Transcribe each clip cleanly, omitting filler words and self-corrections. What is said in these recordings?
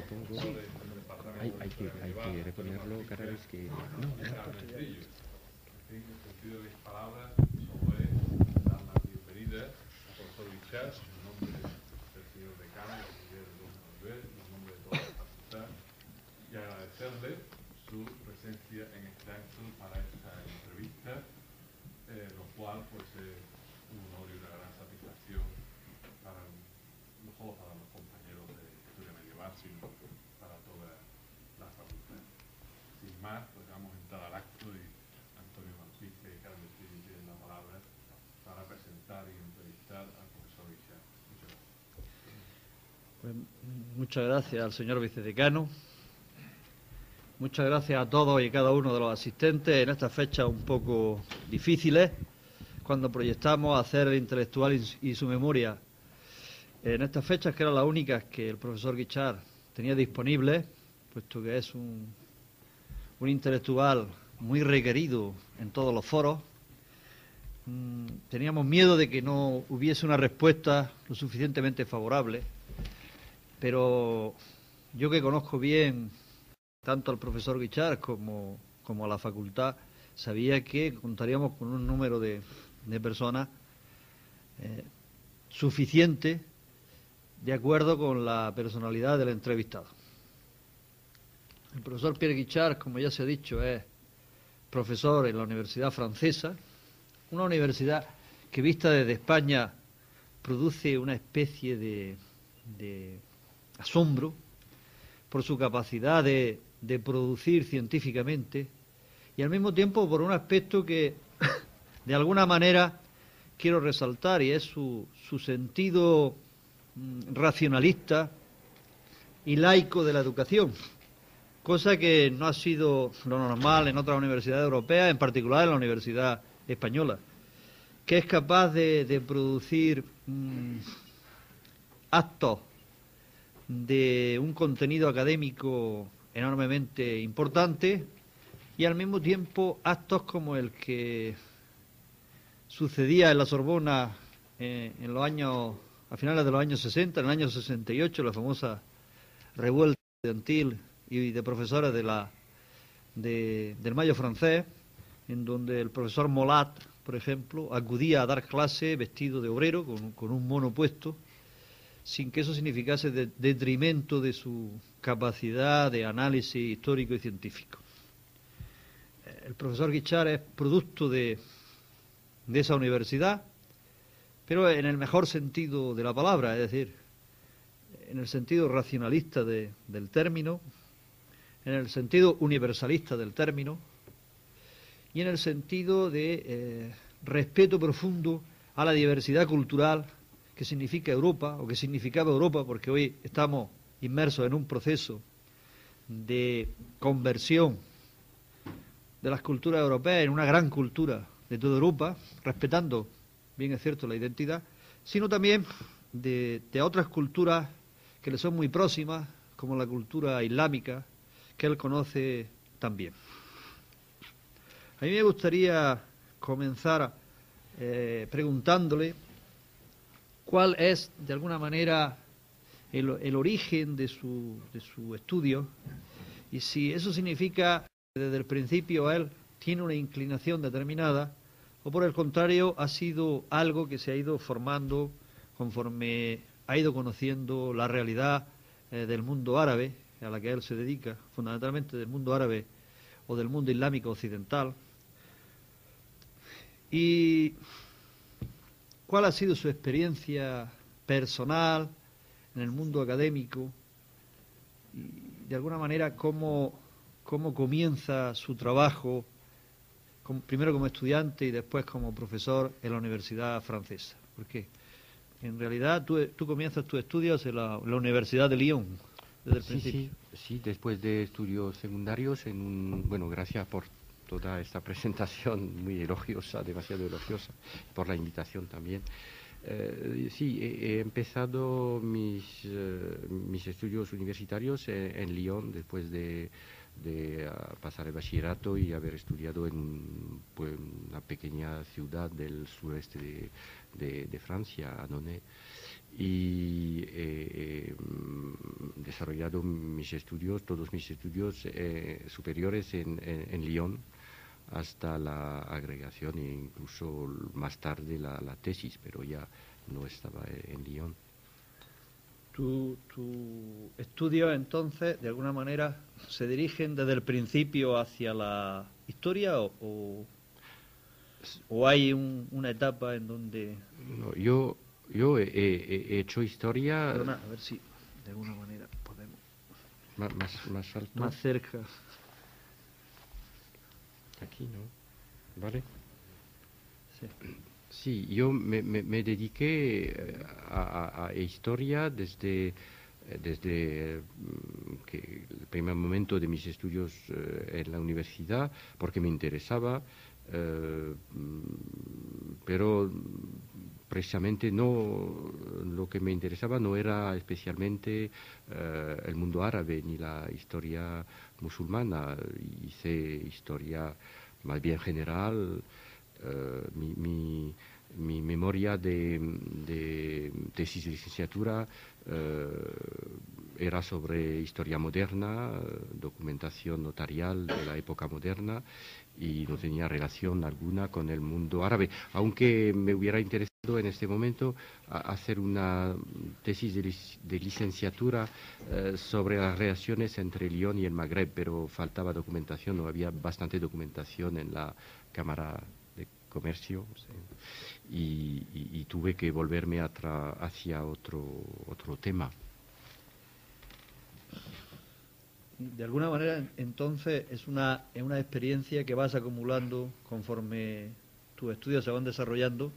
supongo. Hay que reponerlo cada vez que... No, sencillo. En el sentido de mis palabras, solo es dar la bienvenida al profesor Guichard, en nombre del señor decano, del nivel, en nombre de toda la facultad, y agradecerle su presencia en este acto para esta entrevista, lo cual pues es un honor y una gran satisfacción para, no solo para los compañeros de Historia Medieval, sino para toda la facultad. Sin más, pues vamos a entrar al acto y Antonio Malpica y Carmen Cini tienen la palabra para presentar y entrevistar al profesor Guichard. Muchas gracias. Pues, muchas gracias al señor vicedecano. Muchas gracias a todos y cada uno de los asistentes en estas fechas un poco difíciles, cuando proyectamos hacer el intelectual y su memoria. En estas fechas, que eran las únicas que el profesor Guichard tenía disponibles, puesto que es un intelectual muy requerido en todos los foros, teníamos miedo de que no hubiese una respuesta lo suficientemente favorable, pero yo, que conozco bien tanto al profesor Guichard como a la facultad, sabía que contaríamos con un número de personas suficiente, de acuerdo con la personalidad del entrevistado. El profesor Pierre Guichard, como ya se ha dicho, es profesor en la Universidad Francesa, una universidad que, vista desde España, produce una especie de asombro por su capacidad de producir científicamente, y al mismo tiempo por un aspecto que de alguna manera quiero resaltar, y es su sentido racionalista y laico de la educación, cosa que no ha sido lo normal en otras universidades europeas, en particular en la Universidad Española, que es capaz de producir actos de un contenido académico enormemente importante, y al mismo tiempo actos como el que sucedía en la Sorbona en los años, a finales de los años 60, en el año 68, la famosa revuelta estudiantil y de profesores del Mayo francés, en donde el profesor Molat, por ejemplo, acudía a dar clase vestido de obrero, con un mono puesto, sin que eso significase detrimento de su capacidad de análisis histórico y científico. El profesor Guichard es producto de esa universidad, pero en el mejor sentido de la palabra, es decir, en el sentido racionalista del término, en el sentido universalista del término, y en el sentido de respeto profundo a la diversidad cultural que significa Europa, o que significaba Europa, porque hoy estamos inmersos en un proceso de conversión de las culturas europeas en una gran cultura de toda Europa, respetando, bien es cierto, la identidad, sino también de otras culturas que le son muy próximas, como la cultura islámica, que él conoce también. A mí me gustaría comenzar preguntándole cuál es, de alguna manera, el origen de su estudio, y si eso significa que desde el principio él tiene una inclinación determinada, o por el contrario ha sido algo que se ha ido formando conforme ha ido conociendo la realidad del mundo árabe, a la que él se dedica, fundamentalmente del mundo árabe o del mundo islámico occidental. Y ¿cuál ha sido su experiencia personal en el mundo académico? Y de alguna manera, ¿cómo comienza su trabajo, primero como estudiante y después como profesor en la Universidad Francesa? Porque en realidad tú comienzas tus estudios en la Universidad de Lyon, desde el principio. Sí, después de estudios secundarios, bueno, gracias por toda esta presentación muy elogiosa, demasiado elogiosa, por la invitación también. Sí, he empezado mis estudios universitarios en Lyon después de pasar el bachillerato y haber estudiado en una pequeña ciudad del sureste de Francia, Annonay, y desarrollado todos mis estudios superiores en Lyon, hasta la agregación e incluso más tarde la tesis, pero ya no estaba en Lyon. ¿Tu estudios entonces, de alguna manera, se dirigen desde el principio hacia la historia o hay una etapa en donde... No, yo he hecho historia... Perdona, a ver si de alguna manera podemos... Más alto. Más cerca. Aquí, ¿no? ¿Vale? Sí. Sí, yo me dediqué a historia desde que el primer momento de mis estudios en la universidad, porque me interesaba, pero precisamente no, lo que me interesaba no era especialmente el mundo árabe ni la historia musulmana. Hice historia más bien general. Mi memoria de tesis de licenciatura era sobre historia moderna, documentación notarial de la época moderna, y no tenía relación alguna con el mundo árabe, aunque me hubiera interesado en este momento hacer una tesis de licenciatura sobre las relaciones entre Lyon y el Magreb, pero faltaba documentación, no había bastante documentación en la Cámara de Comercio, y tuve que volverme hacia otro tema. De alguna manera, entonces, es una experiencia que vas acumulando conforme tus estudios se van desarrollando,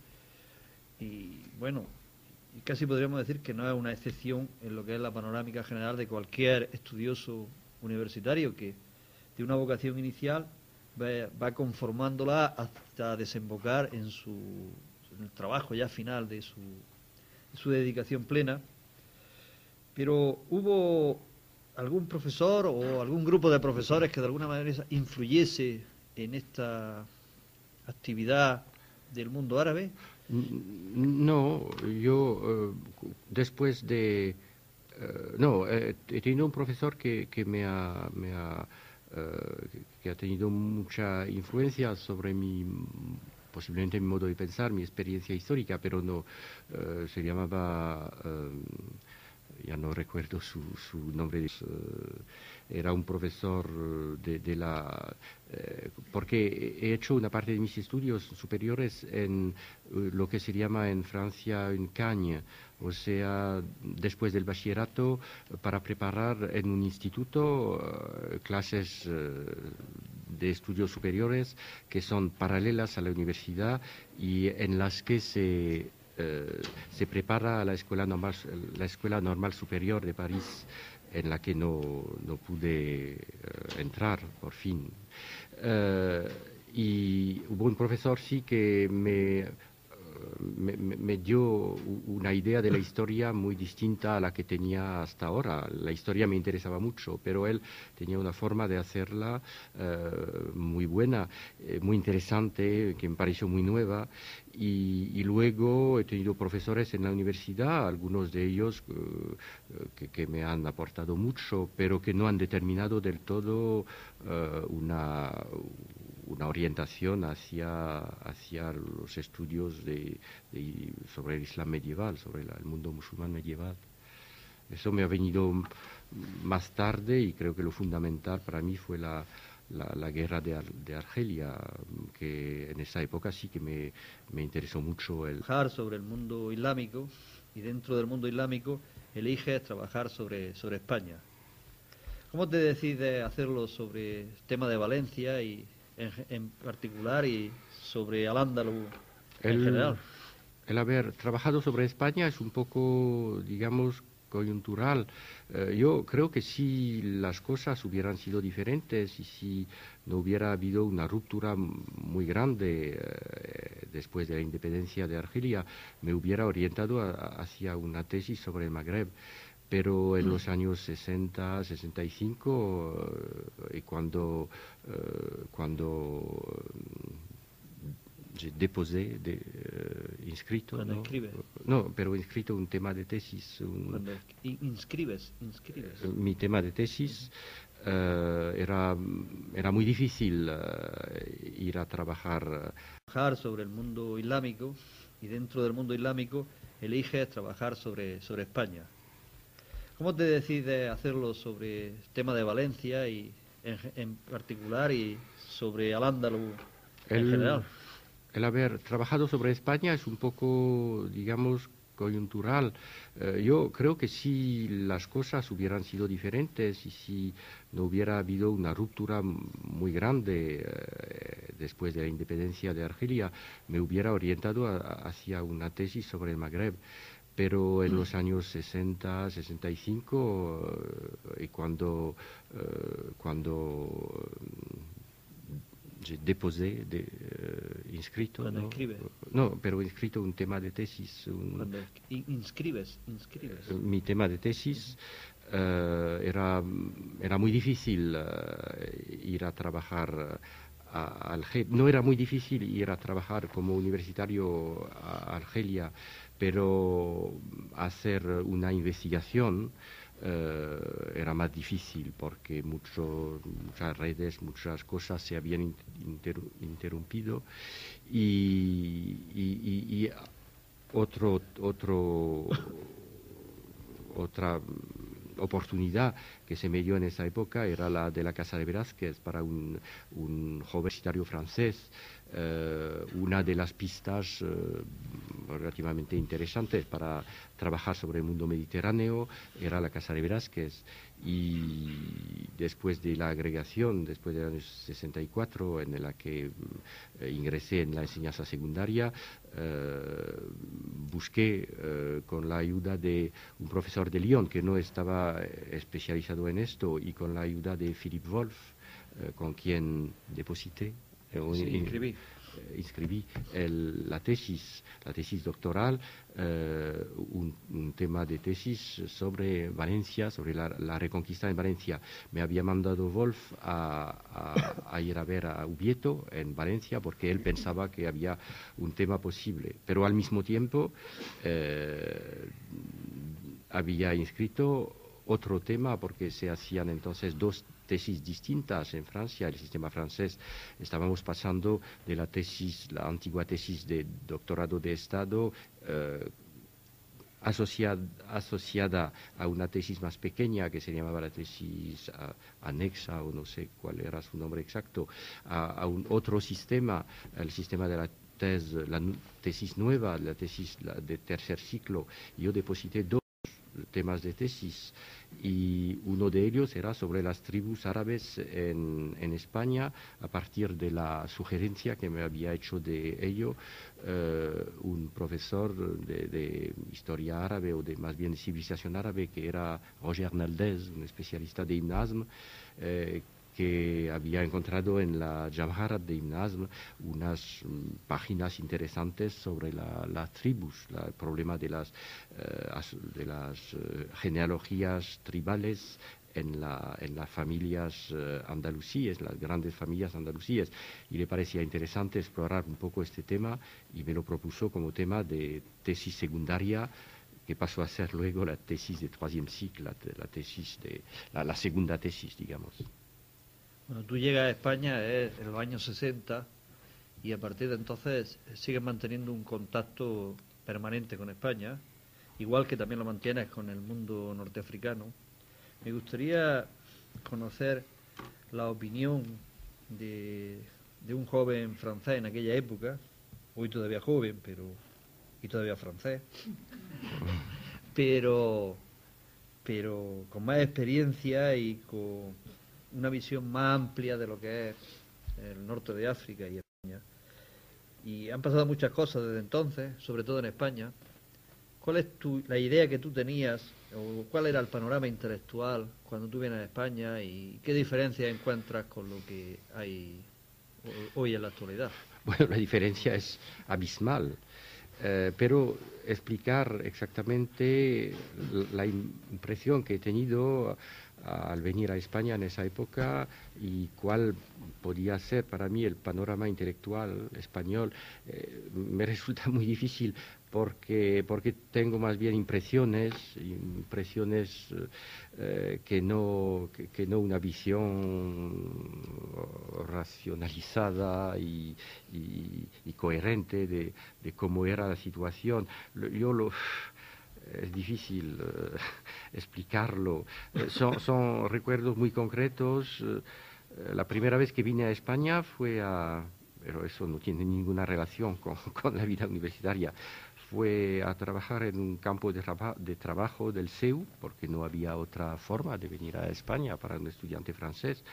y bueno, y casi podríamos decir que no es una excepción en lo que es la panorámica general de cualquier estudioso universitario, que de una vocación inicial va conformándola hasta desembocar en el trabajo ya final de su dedicación plena. Pero ¿hubo algún profesor o algún grupo de profesores que de alguna manera influyese en esta actividad del mundo árabe? No, yo después de... no, he tenido un profesor que ha tenido mucha influencia sobre posiblemente mi modo de pensar, mi experiencia histórica, pero no, se llamaba... ya no recuerdo su nombre, era un profesor porque he hecho una parte de mis estudios superiores en lo que se llama en Francia un cagne, o sea, después del bachillerato, para preparar en un instituto clases de estudios superiores que son paralelas a la universidad y en las que se prepara a la Escuela Normal Superior de París, en la que no pude entrar, por fin. Y hubo un profesor, sí, que me dio una idea de la historia muy distinta a la que tenía hasta ahora. La historia me interesaba mucho, pero él tenía una forma de hacerla muy buena, muy interesante, que me pareció muy nueva. Y luego he tenido profesores en la universidad, algunos de ellos que me han aportado mucho, pero que no han determinado del todo una orientación hacia los estudios sobre el Islam medieval, sobre el mundo musulmán medieval. Eso me ha venido más tarde, y creo que lo fundamental para mí fue la guerra de Argelia, que en esa época sí que me interesó mucho. Trabajar sobre el mundo islámico, y dentro del mundo islámico eliges trabajar sobre España. ¿Cómo te decides hacerlo sobre el tema de Valencia y en particular, y sobre Al-Ándalus en general? El haber trabajado sobre España es un poco, digamos, coyuntural. Yo creo que si las cosas hubieran sido diferentes y si no hubiera habido una ruptura muy grande después de la independencia de Argelia, me hubiera orientado hacia una tesis sobre el Magreb. pero en los años 60, 65, y cuando deposé, inscrito, Cuando ¿no? escribes. No, pero inscrito un tema de tesis, Cuando inscribes. mi tema de tesis. Era muy difícil ir a trabajar. Trabajar sobre el mundo islámico, y dentro del mundo islámico eliges trabajar sobre España. ¿Cómo te decides hacerlo sobre el tema de Valencia y en particular, y sobre Al-Ándalus en general? El haber trabajado sobre España es un poco, digamos, coyuntural. Yo creo que si las cosas hubieran sido diferentes y si no hubiera habido una ruptura muy grande después de la independencia de Argelia, me hubiera orientado hacia una tesis sobre el Magreb. Pero en los años 60, 65, y cuando deposé, inscrito, Cuando ¿no? escribes. No, pero inscrito un tema de tesis. Cuando inscribes. Mi tema de tesis era muy difícil ir a trabajar a Argelia. No era muy difícil ir a trabajar como universitario a Argelia, pero hacer una investigación era más difícil porque muchas redes, muchas cosas se habían interrumpido y otra oportunidad que se me dio en esa época era la de la Casa de Velázquez para un joven universitario francés. Una de las pistas relativamente interesantes para trabajar sobre el mundo mediterráneo era la Casa de Velázquez, y después de la agregación, después del año 64, en la que ingresé en la enseñanza secundaria, busqué con la ayuda de un profesor de Lyon que no estaba especializado en esto, y con la ayuda de Philippe Wolf, con quien deposité. Inscribí la tesis doctoral, un tema de tesis sobre Valencia, sobre la reconquista en Valencia. Me había mandado Wolf a ir a ver a Ubieto en Valencia porque él pensaba que había un tema posible, pero al mismo tiempo había inscrito otro tema porque se hacían entonces dos tesis distintas en Francia. El sistema francés, estábamos pasando de la antigua tesis de doctorado de Estado asociada a una tesis más pequeña que se llamaba la tesis anexa, o no sé cuál era su nombre exacto, a un otro sistema, el sistema de la tesis nueva, la tesis de tercer ciclo. Yo deposité dos temas de tesis, y uno de ellos era sobre las tribus árabes en España, a partir de la sugerencia que me había hecho de ello un profesor de historia árabe, o de más bien de civilización árabe, que era Roger Naldez, un especialista de Ibn Hazm, que había encontrado en la Jawharat de Ibn Hazm unas páginas interesantes sobre las tribus, el problema de las genealogías tribales en las familias andalusíes, las grandes familias andalusíes, y le parecía interesante explorar un poco este tema, y me lo propuso como tema de tesis secundaria, que pasó a ser luego la tesis de troisième cycle, la segunda tesis, digamos. Bueno, tú llegas a España en los años 60, y a partir de entonces sigues manteniendo un contacto permanente con España, igual que también lo mantienes con el mundo norteafricano. Me gustaría conocer la opinión de un joven francés en aquella época, hoy todavía joven, y todavía francés, pero con más experiencia y con una visión más amplia de lo que es el norte de África y España. Y han pasado muchas cosas desde entonces, sobre todo en España. ¿Cuál es la idea que tú tenías, o cuál era el panorama intelectual cuando tú vienes a España, y qué diferencias encuentras con lo que hay hoy en la actualidad? Bueno, la diferencia es abismal, pero explicar exactamente la impresión que he tenido al venir a España en esa época y cuál podía ser para mí el panorama intelectual español. Me resulta muy difícil porque tengo más bien impresiones que no una visión racionalizada y coherente de cómo era la situación. Es difícil explicarlo. Son recuerdos muy concretos. La primera vez que vine a España pero eso no tiene ninguna relación con la vida universitaria. Fue a trabajar en un campo de trabajo del CEU, porque no había otra forma de venir a España para un estudiante francés.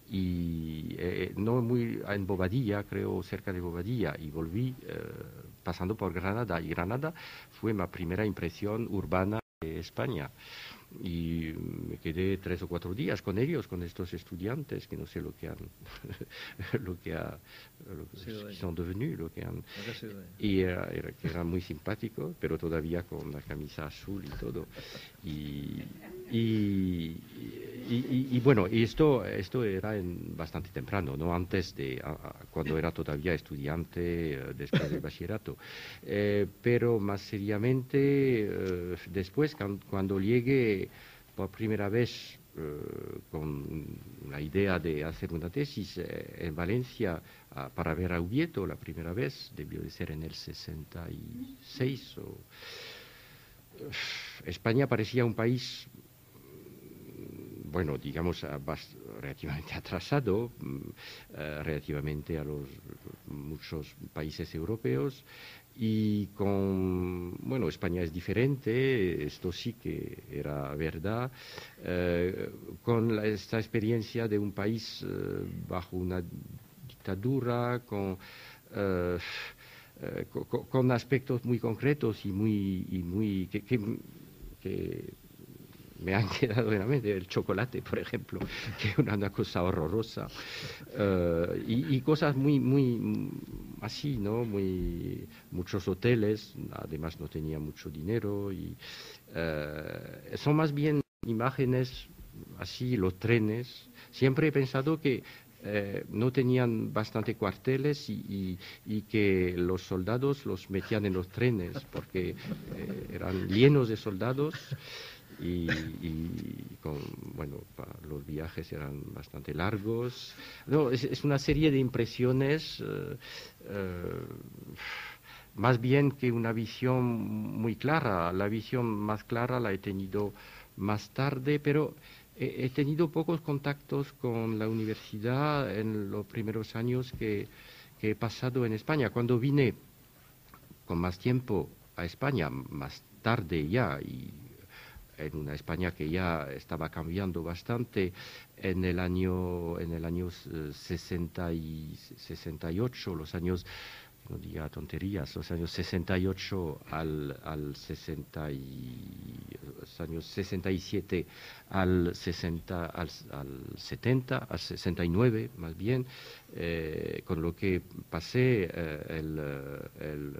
Y no muy en Bobadilla, creo, cerca de Bobadilla, y volví pasando por Granada. Y Granada fue mi primera impresión urbana de España. Y me quedé 3 o 4 días con ellos, con estos estudiantes que no sé lo que son devenus, y que eran muy simpáticos, pero todavía con la camisa azul y todo. Y bueno, y esto era bastante temprano, no antes de cuando era todavía estudiante después del bachillerato. Pero más seriamente, después, cuando llegué por primera vez con la idea de hacer una tesis en Valencia para ver a Ubieto la primera vez, debió de ser en el 66. España parecía un país, bueno, digamos, relativamente atrasado, relativamente a los muchos países europeos. Y bueno, España es diferente, esto sí que era verdad, con esta experiencia de un país bajo una dictadura, con aspectos muy concretos y muy que me han quedado en la mente, el chocolate, por ejemplo, que era una cosa horrorosa, y cosas muy así, ¿no? Muchos hoteles, además no tenía mucho dinero, y son más bien imágenes así, los trenes. Siempre he pensado que no tenían bastante cuarteles y que los soldados los metían en los trenes porque eran llenos de soldados. Bueno, los viajes eran bastante largos. No, es una serie de impresiones, más bien que una visión muy clara. La visión más clara la he tenido más tarde, pero he tenido pocos contactos con la universidad en los primeros años que he pasado en España. Cuando vine con más tiempo a España, más tarde ya, y en una España que ya estaba cambiando bastante en el año 60 y 68, los años, no diga tonterías, los años 68 al 60 los años 67 al 70, al 69 más bien, con lo que pasé el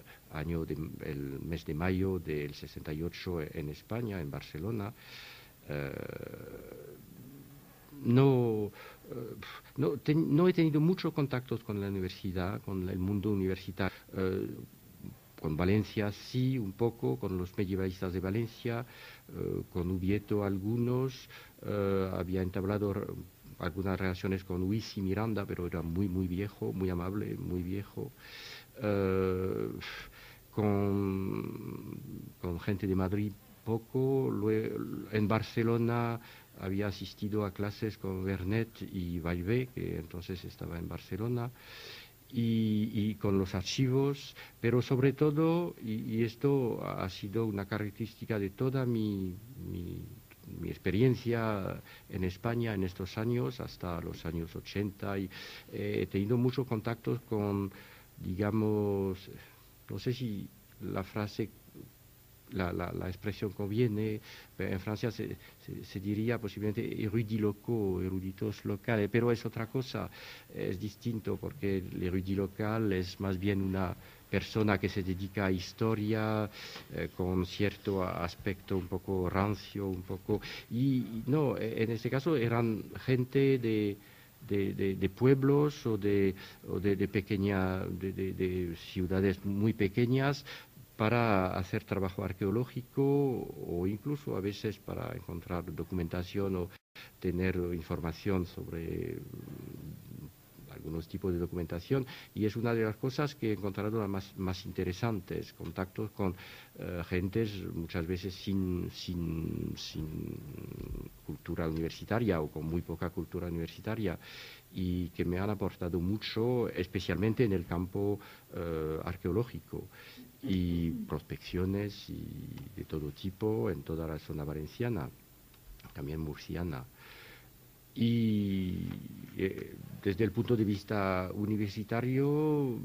mes de mayo del 68 en España, en Barcelona. No he tenido muchos contactos con la universidad, con el mundo universitario. Con Valencia sí, un poco, con los medievalistas de Valencia, con Ubieto algunos. Había entablado algunas relaciones con Luis y Miranda, pero era muy viejo, muy amable, muy viejo. Con gente de Madrid poco. En Barcelona había asistido a clases con Vernet y Vallvé, que entonces estaba en Barcelona, y con los archivos, pero sobre todo, y esto ha sido una característica de toda mi experiencia en España en estos años, hasta los años 80, y he tenido muchos contactos con, digamos, no sé si la frase la expresión conviene. En Francia se diría posiblemente érudits locaux, eruditos locales, pero es otra cosa, es distinto, porque el erudito local es más bien una persona que se dedica a historia con cierto aspecto un poco rancio, un poco... Y no, en este caso eran gente de pueblos o de ciudades muy pequeñas para hacer trabajo arqueológico o incluso a veces para encontrar documentación o tener información sobre algunos tipos de documentación, y es una de las cosas que he encontrado más interesantes, contactos con gentes muchas veces sin cultura universitaria o con muy poca cultura universitaria, y que me han aportado mucho, especialmente en el campo arqueológico, y prospecciones y de todo tipo en toda la zona valenciana, también murciana. Y desde el punto de vista universitario,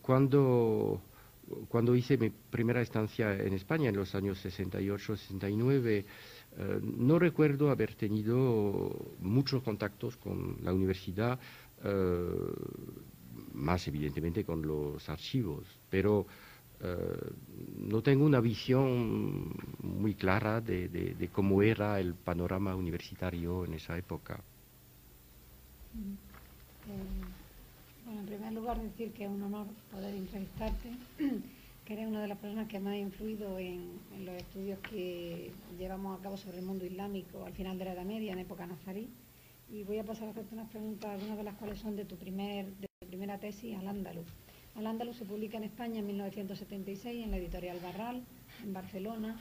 cuando hice mi primera estancia en España en los años 68-69, no recuerdo haber tenido muchos contactos con la universidad, más evidentemente con los archivos, pero no tengo una visión muy clara de cómo era el panorama universitario en esa época. Bueno, en primer lugar decir que es un honor poder entrevistarte, que eres una de las personas que más ha influido en los estudios que llevamos a cabo sobre el mundo islámico al final de la Edad Media, en época nazarí. Y voy a pasar a hacerte unas preguntas, algunas de las cuales son de tu primera tesis, Al-Ándalus. Al-Ándalus se publica en España en 1976 en la editorial Barral, en Barcelona.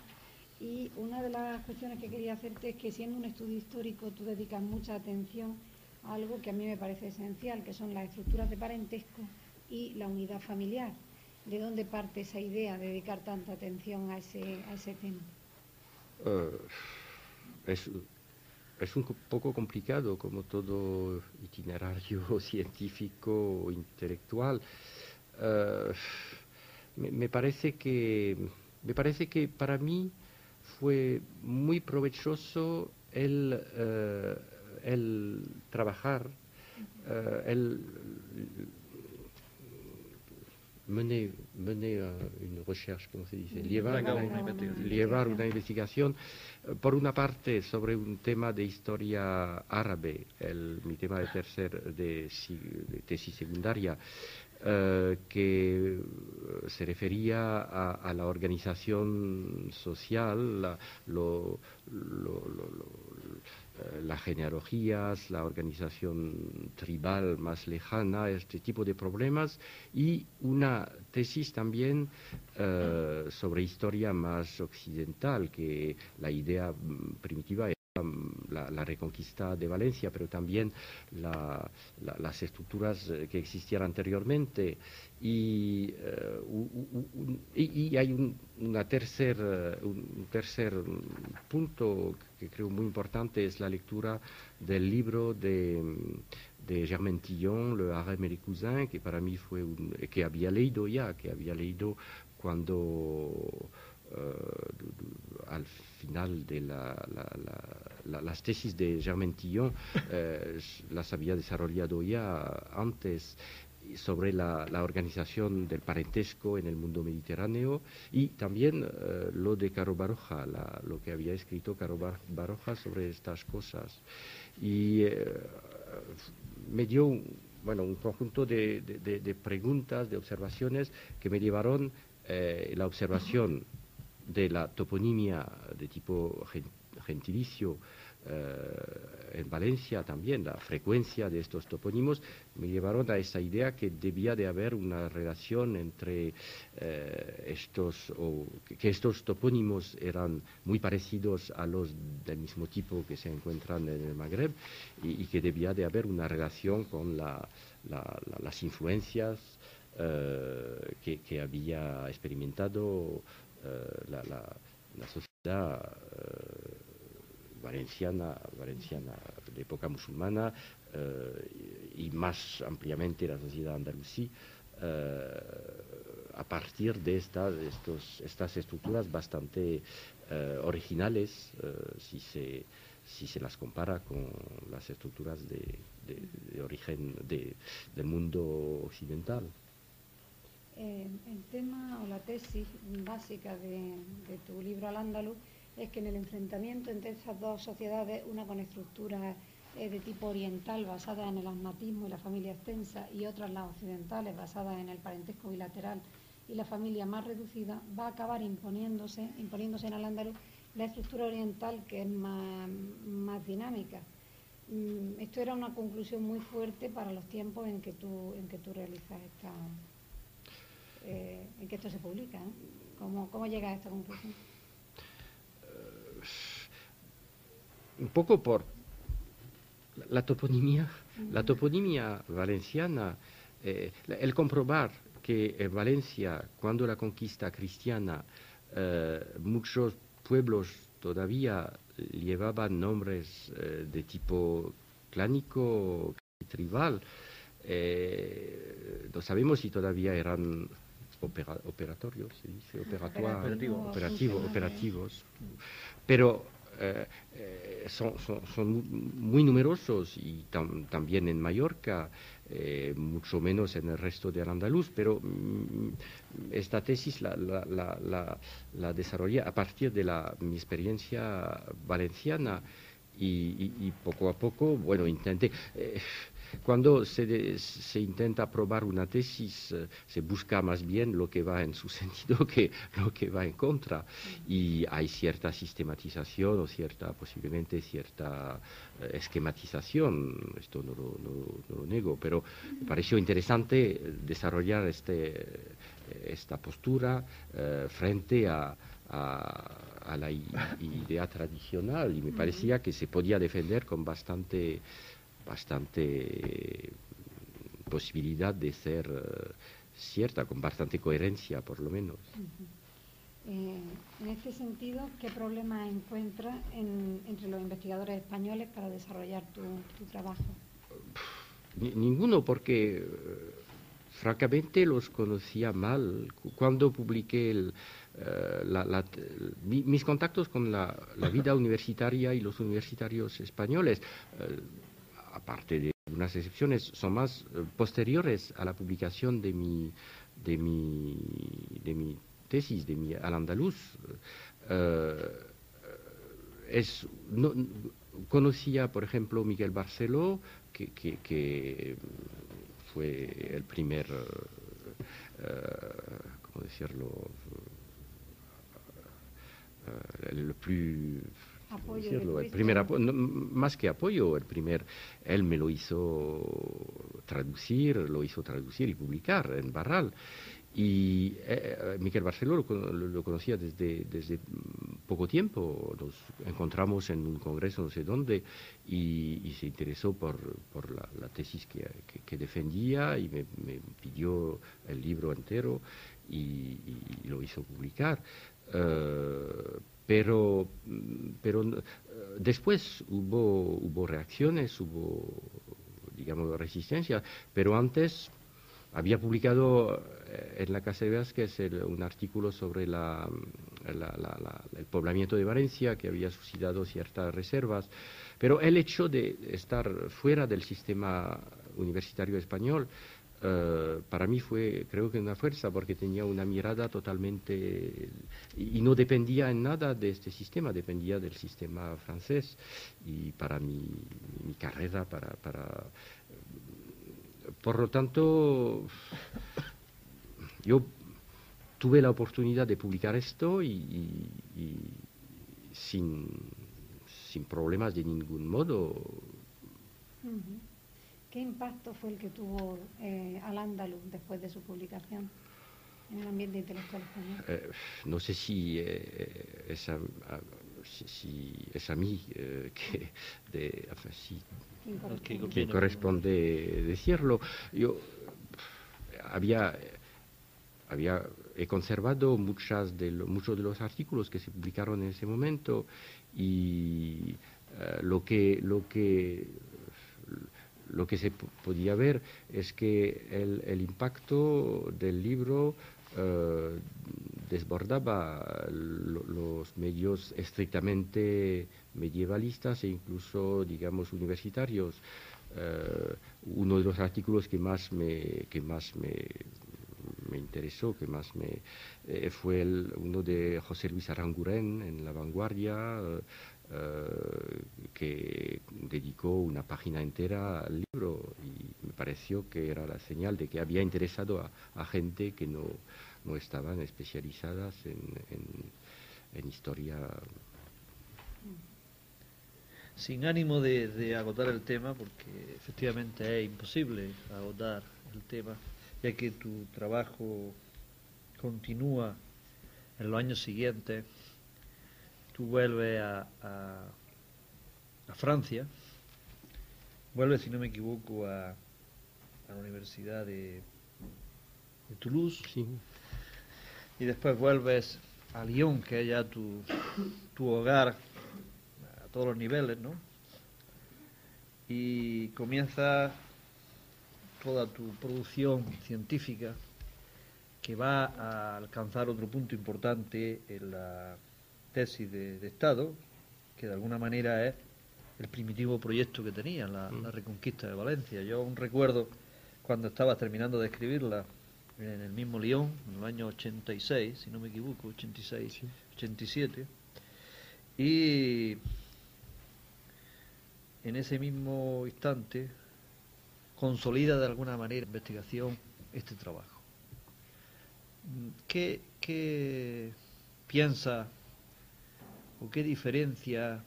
Y una de las cuestiones que quería hacerte es que, siendo un estudio histórico, tú dedicas mucha atención a algo que a mí me parece esencial, que son las estructuras de parentesco y la unidad familiar. ¿De dónde parte esa idea de dedicar tanta atención a ese tema? Es un poco complicado, como todo itinerario científico o intelectual. Me parece que para mí fue muy provechoso el trabajar, mener une recherche, ¿cómo se dice? Llevar una investigación, por una parte, sobre un tema de historia árabe, mi tema de tesis secundaria, que se refería a la organización social, las genealogías, la organización tribal más lejana, este tipo de problemas, y una tesis también sobre historia más occidental, que la idea primitiva era la reconquista de Valencia, pero también las estructuras que existían anteriormente. Y hay un tercer punto que creo muy importante, es la lectura del libro de Germaine Tillon, Le Harem et les Cousins, que para mí fue que había leído cuando al final de las tesis de Germaine Tillon las había desarrollado ya antes, sobre la organización del parentesco en el mundo mediterráneo, y también lo de Caro Baroja, lo que había escrito Caro Baroja sobre estas cosas. Y me dio un conjunto de preguntas, de observaciones que me llevaron la observación de la toponimia de tipo gentilicio en Valencia, también la frecuencia de estos topónimos, me llevaron a esa idea que debía de haber una relación entre que estos topónimos eran muy parecidos a los del mismo tipo que se encuentran en el Magreb, y que debía de haber una relación con las influencias que había experimentado la sociedad valenciana de época musulmana, y más ampliamente la sociedad andalusí a partir de estas estructuras bastante originales, si se las compara con las estructuras de origen del mundo occidental. El tema o la tesis básica de tu libro Al-Ándalus es que en el enfrentamiento entre estas dos sociedades, una con estructuras de tipo oriental basada en el asmatismo y la familia extensa, y otras, las occidentales, basadas en el parentesco bilateral y la familia más reducida, va a acabar imponiéndose en Al-Ándalus la estructura oriental, que es más dinámica. Esto era una conclusión muy fuerte para los tiempos en que tú realizas en que esto se publica, ¿eh? ¿Cómo llegas a esta conclusión? Un poco por la toponimia valenciana, el comprobar que en Valencia, cuando la conquista cristiana, muchos pueblos todavía llevaban nombres de tipo clánico y tribal. No sabemos si todavía eran operatorios, se dice, operativos, pero son muy numerosos, y también en Mallorca, mucho menos en el resto de Al-Ándalus, pero esta tesis la desarrollé a partir de mi experiencia valenciana, y poco a poco, bueno, intenté... Cuando se intenta probar una tesis, se busca más bien lo que va en su sentido que lo que va en contra. Y hay cierta sistematización o posiblemente cierta esquematización, esto no lo nego, pero me pareció interesante desarrollar esta postura frente a la idea tradicional, y me parecía que se podía defender con bastante posibilidad de ser cierta, con bastante coherencia, por lo menos. En este sentido, ¿qué problema encuentras entre los investigadores españoles para desarrollar tu trabajo? Ninguno, porque francamente los conocía mal. Cuando publiqué mis contactos con la vida universitaria y los universitarios españoles, aparte de unas excepciones, son más posteriores a la publicación de mi tesis, de mi Al-Ándalus. Conocía, por ejemplo, Miguel Barceló, que fue el primer, ¿cómo decirlo? El primer apoyo, no, más que apoyo, él me lo hizo traducir y publicar en Barral. Y Miguel Barceló lo conocía desde poco tiempo. Nos encontramos en un congreso no sé dónde, y se interesó por la tesis que defendía, y me pidió el libro entero, y lo hizo publicar. Pero después hubo reacciones, digamos, resistencia, pero antes había publicado en la Casa de Velázquez un artículo sobre el poblamiento de Valencia, que había suscitado ciertas reservas, pero el hecho de estar fuera del sistema universitario español, para mí fue, creo que, una fuerza, porque tenía una mirada totalmente, y no dependía en nada de este sistema, dependía del sistema francés, y para mi carrera, por lo tanto, yo tuve la oportunidad de publicar esto, y sin problemas de ningún modo. ¿Qué impacto fue el que tuvo Al-Ándalus después de su publicación en el ambiente intelectual español? No sé si es a mí quien corresponde decirlo. Yo he conservado muchos de los artículos que se publicaron en ese momento, y lo que se podía ver es que el impacto del libro desbordaba los medios estrictamente medievalistas e incluso, digamos, universitarios. Uno de los artículos que más me interesó, fue uno de José Luis Aranguren en La Vanguardia, que dedicó una página entera al libro, y me pareció que era la señal de que había interesado a gente que no estaban especializadas en historia. Sin ánimo de agotar el tema, porque efectivamente es imposible agotar el tema, ya que tu trabajo continúa en los años siguientes. Tú vuelves a Francia, vuelves, si no me equivoco, a la Universidad de Toulouse, Sí. y después vuelves a Lyon, que es ya tu hogar a todos los niveles, ¿no? Y comienza toda tu producción científica, que va a alcanzar otro punto importante en la tesis de Estado, que de alguna manera es el primitivo proyecto que tenía, la Reconquista de Valencia. Yo aún recuerdo cuando estabas terminando de escribirla en el mismo Lyon, en el año 86, si no me equivoco, 86, sí. 87, y en ese mismo instante consolida de alguna manera investigación este trabajo. ¿Qué piensa o qué diferencia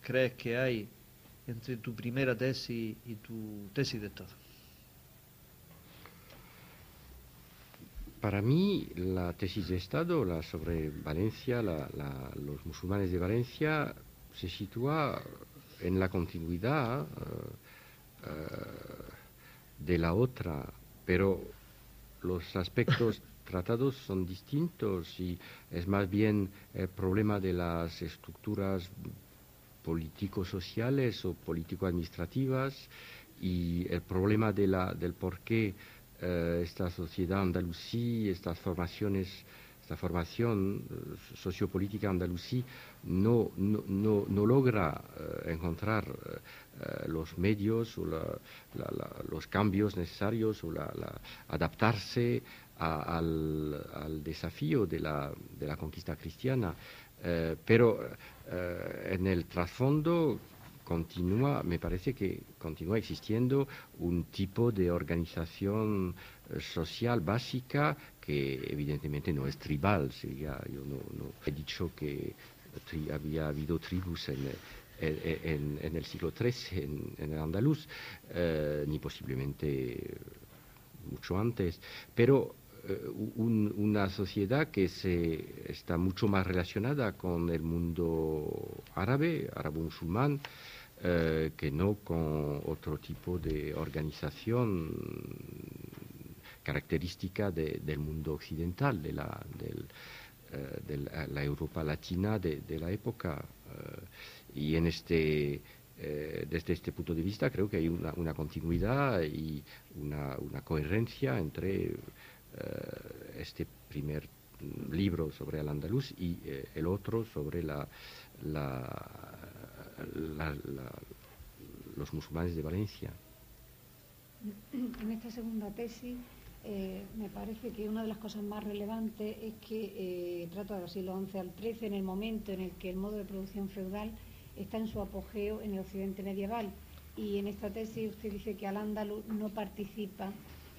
crees que hay entre tu primera tesis y tu tesis de Estado? Para mí, la tesis de Estado, la sobre Valencia, los musulmanes de Valencia, se sitúa en la continuidad de la otra, pero los aspectos tratados son distintos, y es más bien el problema de las estructuras político-sociales o político-administrativas, y el problema del por qué esta sociedad andalusí, esta formación sociopolítica andalusí no logra encontrar los medios o los cambios necesarios, o adaptarse al desafío de la conquista cristiana. Pero en el trasfondo me parece que continúa existiendo un tipo de organización social básica que evidentemente no es tribal. Yo no he dicho que había habido tribus en el siglo XIII en el andaluz, ni posiblemente mucho antes, pero una sociedad que está mucho más relacionada con el mundo árabo-musulmán, que no con otro tipo de organización característica del mundo occidental, de la Europa latina de la época. Y desde este punto de vista creo que hay una continuidad y una coherencia entre este primer libro sobre el andaluz y el otro sobre los musulmanes de Valencia. En esta segunda tesis me parece que una de las cosas más relevantes es que trata del siglo XI al XIII, en el momento en el que el modo de producción feudal está en su apogeo en el occidente medieval, y en esta tesis usted dice que Al-Ándalus no participa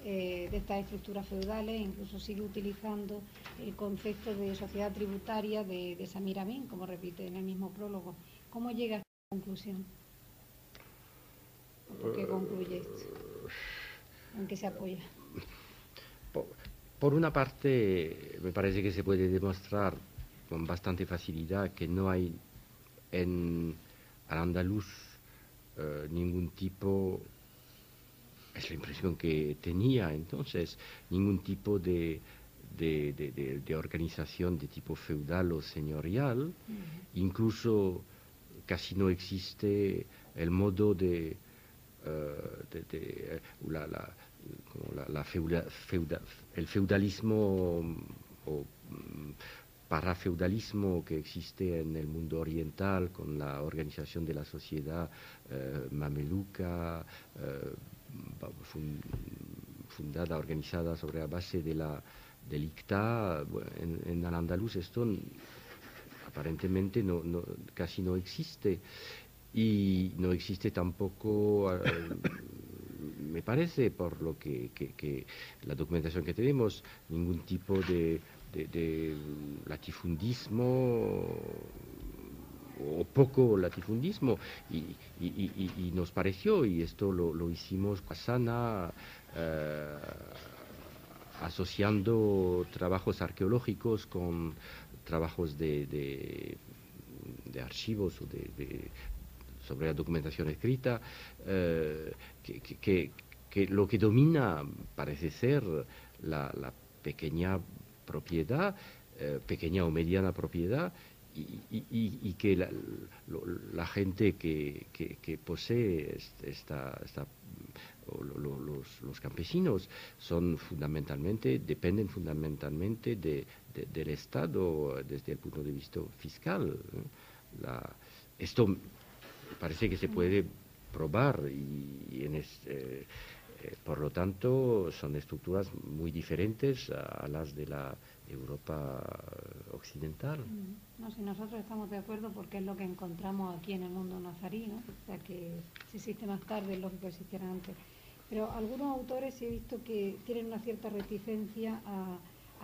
de estas estructuras feudales, incluso sigue utilizando el concepto de sociedad tributaria de Samir Amin, como repite en el mismo prólogo. ¿Cómo llega a esta conclusión? ¿Por qué concluye esto? ¿En qué se apoya? Por una parte, me parece que se puede demostrar con bastante facilidad que no hay en Al-Ándalus ningún tipo, es la impresión que tenía entonces, ningún tipo de organización de tipo feudal o señorial. Incluso casi no existe el modo como el feudalismo o parafeudalismo que existe en el mundo oriental con la organización de la sociedad mameluca, fundada, organizada sobre la base del ICTA. En Al-Andalus esto aparentemente casi no existe, y no existe tampoco, me parece, por lo que la documentación que tenemos, ningún tipo de latifundismo o poco latifundismo, y nos pareció, y esto lo hicimos sana, asociando trabajos arqueológicos con trabajos de archivos o sobre la documentación escrita, que lo que domina parece ser la pequeña propiedad, pequeña o mediana propiedad, y que la gente que posee los campesinos dependen fundamentalmente del Estado desde el punto de vista fiscal. Esto parece que se puede probar, por lo tanto son estructuras muy diferentes a las de la Europa occidental. No, si nosotros estamos de acuerdo, porque es lo que encontramos aquí en el mundo nazarí, ¿no? O sea, que si existe más tarde, es lógico que existiera antes. Pero algunos autores he visto que tienen una cierta reticencia a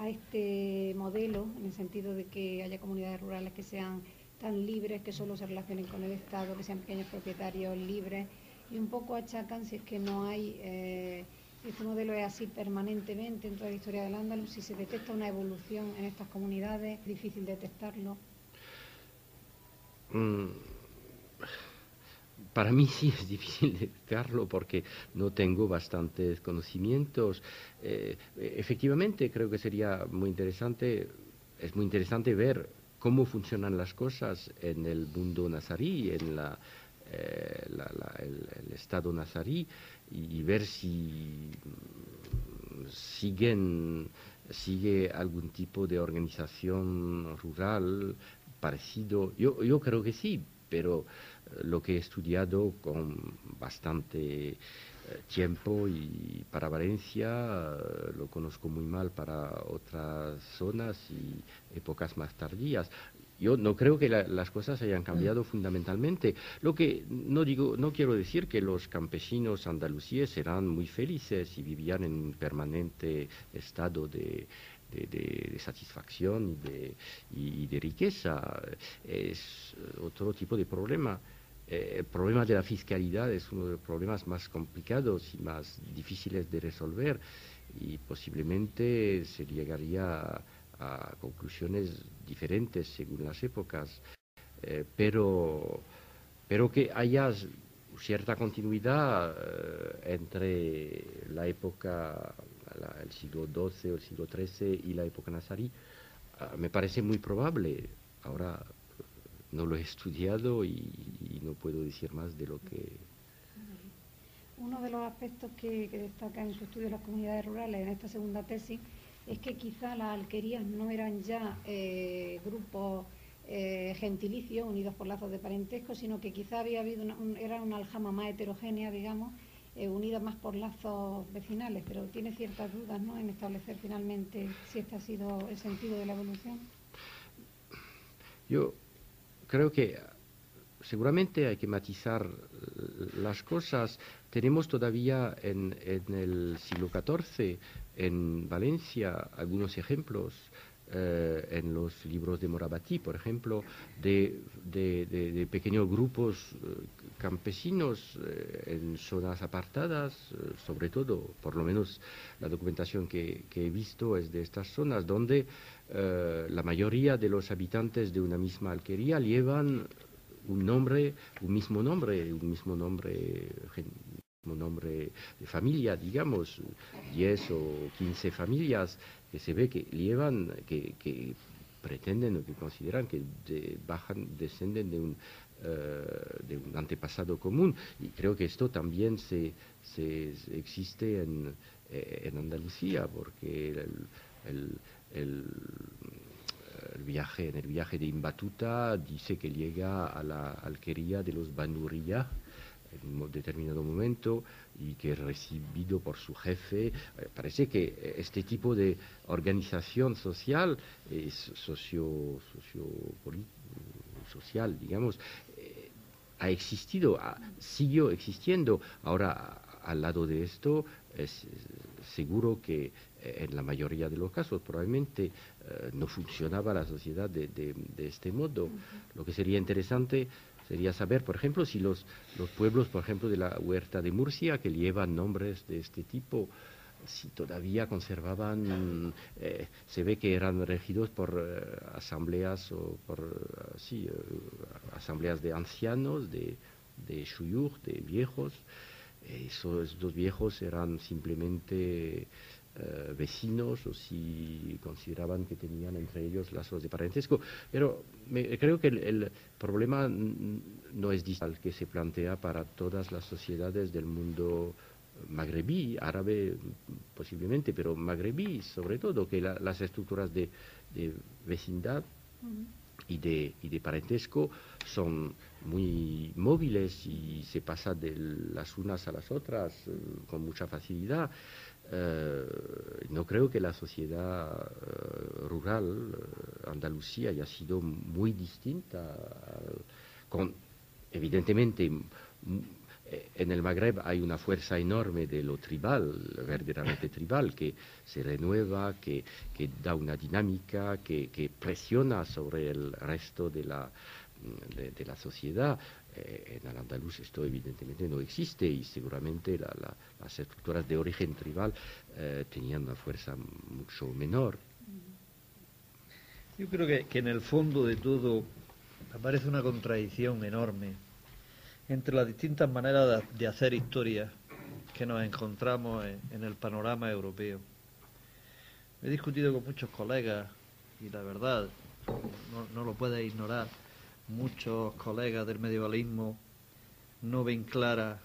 este modelo, en el sentido de que haya comunidades rurales que sean tan libres, que solo se relacionen con el Estado, que sean pequeños propietarios libres, y un poco achacan si es que no hay, si este modelo es así permanentemente dentro de la historia del Andalus, si se detecta una evolución en estas comunidades, es difícil detectarlo. Para mí sí es difícil detectarlo porque no tengo bastantes conocimientos. Efectivamente, creo que sería muy interesante, es muy interesante ver cómo funcionan las cosas en el mundo nazarí, en el Estado nazarí, y ver si sigue algún tipo de organización rural parecido. Yo creo que sí, pero lo que he estudiado con bastante tiempo y para Valencia lo conozco muy mal para otras zonas y épocas más tardías. Yo no creo que las cosas hayan cambiado fundamentalmente. Lo que no quiero decir que los campesinos andalusíes eran muy felices y vivían en permanente estado de satisfacción y de riqueza. Es otro tipo de problema. El problema de la fiscalidad es uno de los problemas más complicados y más difíciles de resolver, y posiblemente se llegaría a conclusiones diferentes según las épocas, pero que haya cierta continuidad entre la época, el siglo XII o el siglo XIII y la época nazarí, me parece muy probable. Ahora no lo he estudiado y no puedo decir más de lo que... Uno de los aspectos que destaca en su estudio de las comunidades rurales en esta segunda tesis es que quizá las alquerías no eran ya grupos gentilicios unidos por lazos de parentesco, sino que quizá había habido era una aljama más heterogénea, digamos, unida más por lazos vecinales, pero tiene ciertas dudas, ¿no?, en establecer finalmente si este ha sido el sentido de la evolución. Yo creo que seguramente hay que matizar las cosas. Tenemos todavía en el siglo XIV en Valencia algunos ejemplos, en los libros de Morabatí, por ejemplo, de pequeños grupos campesinos en zonas apartadas, sobre todo, por lo menos la documentación que he visto es de estas zonas, donde la mayoría de los habitantes de una misma alquería llevan un mismo nombre de familia, digamos, 10 o 15 familias que se ve que llevan, que pretenden o que consideran que descenden de un antepasado común. Y creo que esto también se existe en Andalucía, porque en el viaje de Imbatuta dice que llega a la alquería de los Bandurria en un determinado momento y que es recibido por su jefe. Parece que este tipo de organización social es social, digamos, ha existido, siguió existiendo. Ahora, al lado de esto, es seguro que en la mayoría de los casos probablemente no funcionaba la sociedad de este modo. Lo que sería interesante sería saber, por ejemplo, si los pueblos, por ejemplo, de la Huerta de Murcia, que llevan nombres de este tipo, si todavía conservaban, se ve que eran regidos por asambleas o por asambleas de ancianos, de shuyukh, de viejos. Estos viejos eran simplemente vecinos, o si consideraban que tenían entre ellos lazos de parentesco. Pero creo que el problema no es distinto al que se plantea para todas las sociedades del mundo magrebí, árabe posiblemente, pero magrebí sobre todo, que las estructuras de vecindad y de parentesco son muy móviles y se pasa de las unas a las otras con mucha facilidad. No creo que la sociedad rural Andalucía haya sido muy distinta, evidentemente en el Magreb hay una fuerza enorme de lo tribal, verdaderamente tribal, que se renueva, que da una dinámica, que presiona sobre el resto de la sociedad. En el andaluz esto evidentemente no existe y seguramente las estructuras de origen tribal tenían una fuerza mucho menor. Yo creo que en el fondo de todo aparece una contradicción enorme entre las distintas maneras de hacer historia que nos encontramos en el panorama europeo. He discutido con muchos colegas y la verdad, no lo puedes ignorar, muchos colegas del medievalismo no ven clara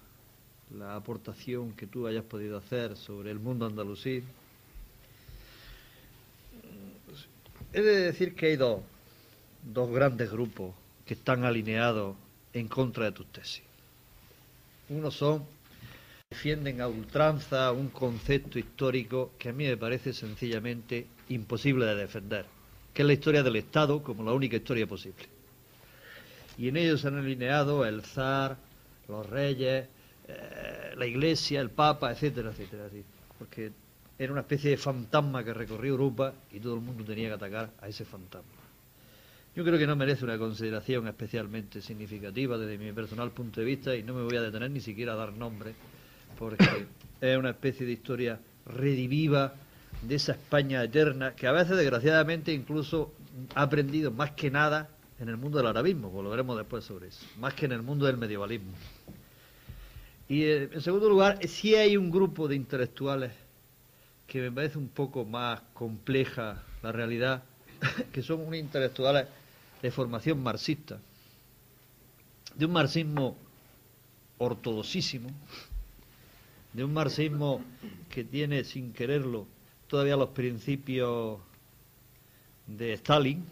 la aportación que tú hayas podido hacer sobre el mundo andalusí. He de decir que hay dos grandes grupos que están alineados en contra de tus tesis. Unos defienden a ultranza un concepto histórico que a mí me parece sencillamente imposible de defender, que es la historia del Estado como la única historia posible. Y en ellos se han alineado el zar, los reyes, la iglesia, el papa, etcétera, etcétera, porque era una especie de fantasma que recorrió Europa y todo el mundo tenía que atacar a ese fantasma. Yo creo que no merece una consideración especialmente significativa desde mi personal punto de vista y no me voy a detener ni siquiera a dar nombres, porque es una especie de historia rediviva de esa España eterna que a veces desgraciadamente incluso ha aprendido más que nada en el mundo del arabismo, pues lo veremos después sobre eso, más que en el mundo del medievalismo. Y en segundo lugar, sí hay un grupo de intelectuales que me parece un poco más compleja la realidad, que son unos intelectuales de formación marxista, de un marxismo ortodoxísimo, de un marxismo que tiene, sin quererlo, todavía los principios de Stalin,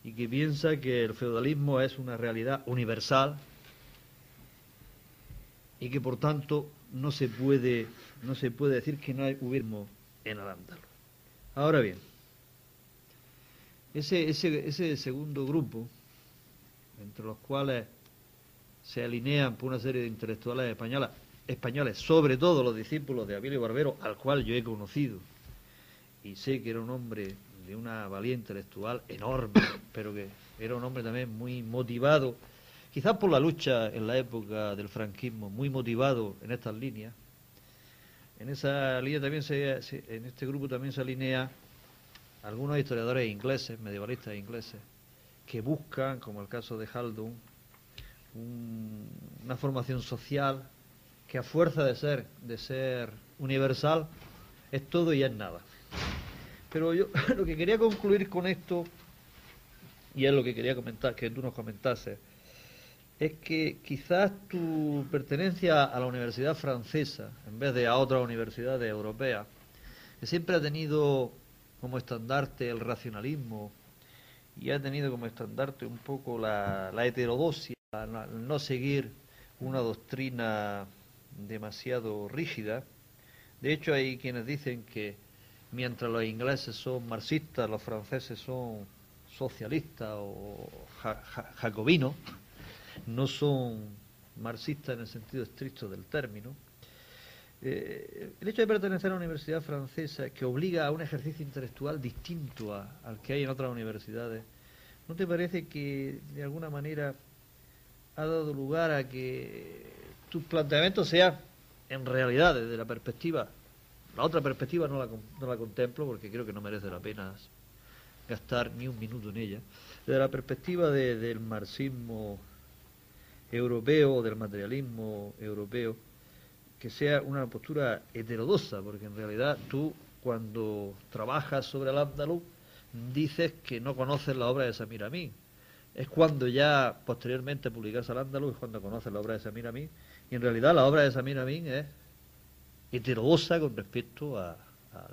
y que piensa que el feudalismo es una realidad universal y que por tanto no se puede decir que no hay hubirismo en Al-Ándalus. Ahora bien, ese segundo grupo, entre los cuales se alinean por una serie de intelectuales españoles, sobre todo los discípulos de Abilio Barbero, al cual yo he conocido, y sé que era un hombre de una valía intelectual enorme, pero que era un hombre también muy motivado, quizás por la lucha en la época del franquismo, muy motivado en estas líneas. En esa línea también en este grupo también se alinea algunos historiadores ingleses, medievalistas ingleses, que buscan, como el caso de Haldun, una formación social que a fuerza de ser universal es todo y es nada. Pero yo lo que quería concluir con esto, y es lo que quería comentar, que tú nos comentases, es que quizás tu pertenencia a la universidad francesa, en vez de a otras universidades europeas, que siempre ha tenido como estandarte el racionalismo y ha tenido como estandarte un poco la heterodoxia, no seguir una doctrina demasiado rígida. De hecho, hay quienes dicen que mientras los ingleses son marxistas, los franceses son socialistas o jacobinos, no son marxistas en el sentido estricto del término. El hecho de pertenecer a una universidad francesa que obliga a un ejercicio intelectual distinto al que hay en otras universidades, ¿no te parece que de alguna manera ha dado lugar a que tus planteamientos sean, en realidad, desde la perspectiva, la otra perspectiva no la contemplo porque creo que no merece la pena gastar ni un minuto en ella, desde la perspectiva del marxismo europeo, del materialismo europeo, que sea una postura heterodoxa, porque en realidad tú, cuando trabajas sobre el Andaluz, dices que no conoces la obra de Samir Amin. Es cuando ya posteriormente publicas al Andaluz, es cuando conoces la obra de Samir Amin, y en realidad la obra de Samir Amin es heterodoxa con respecto al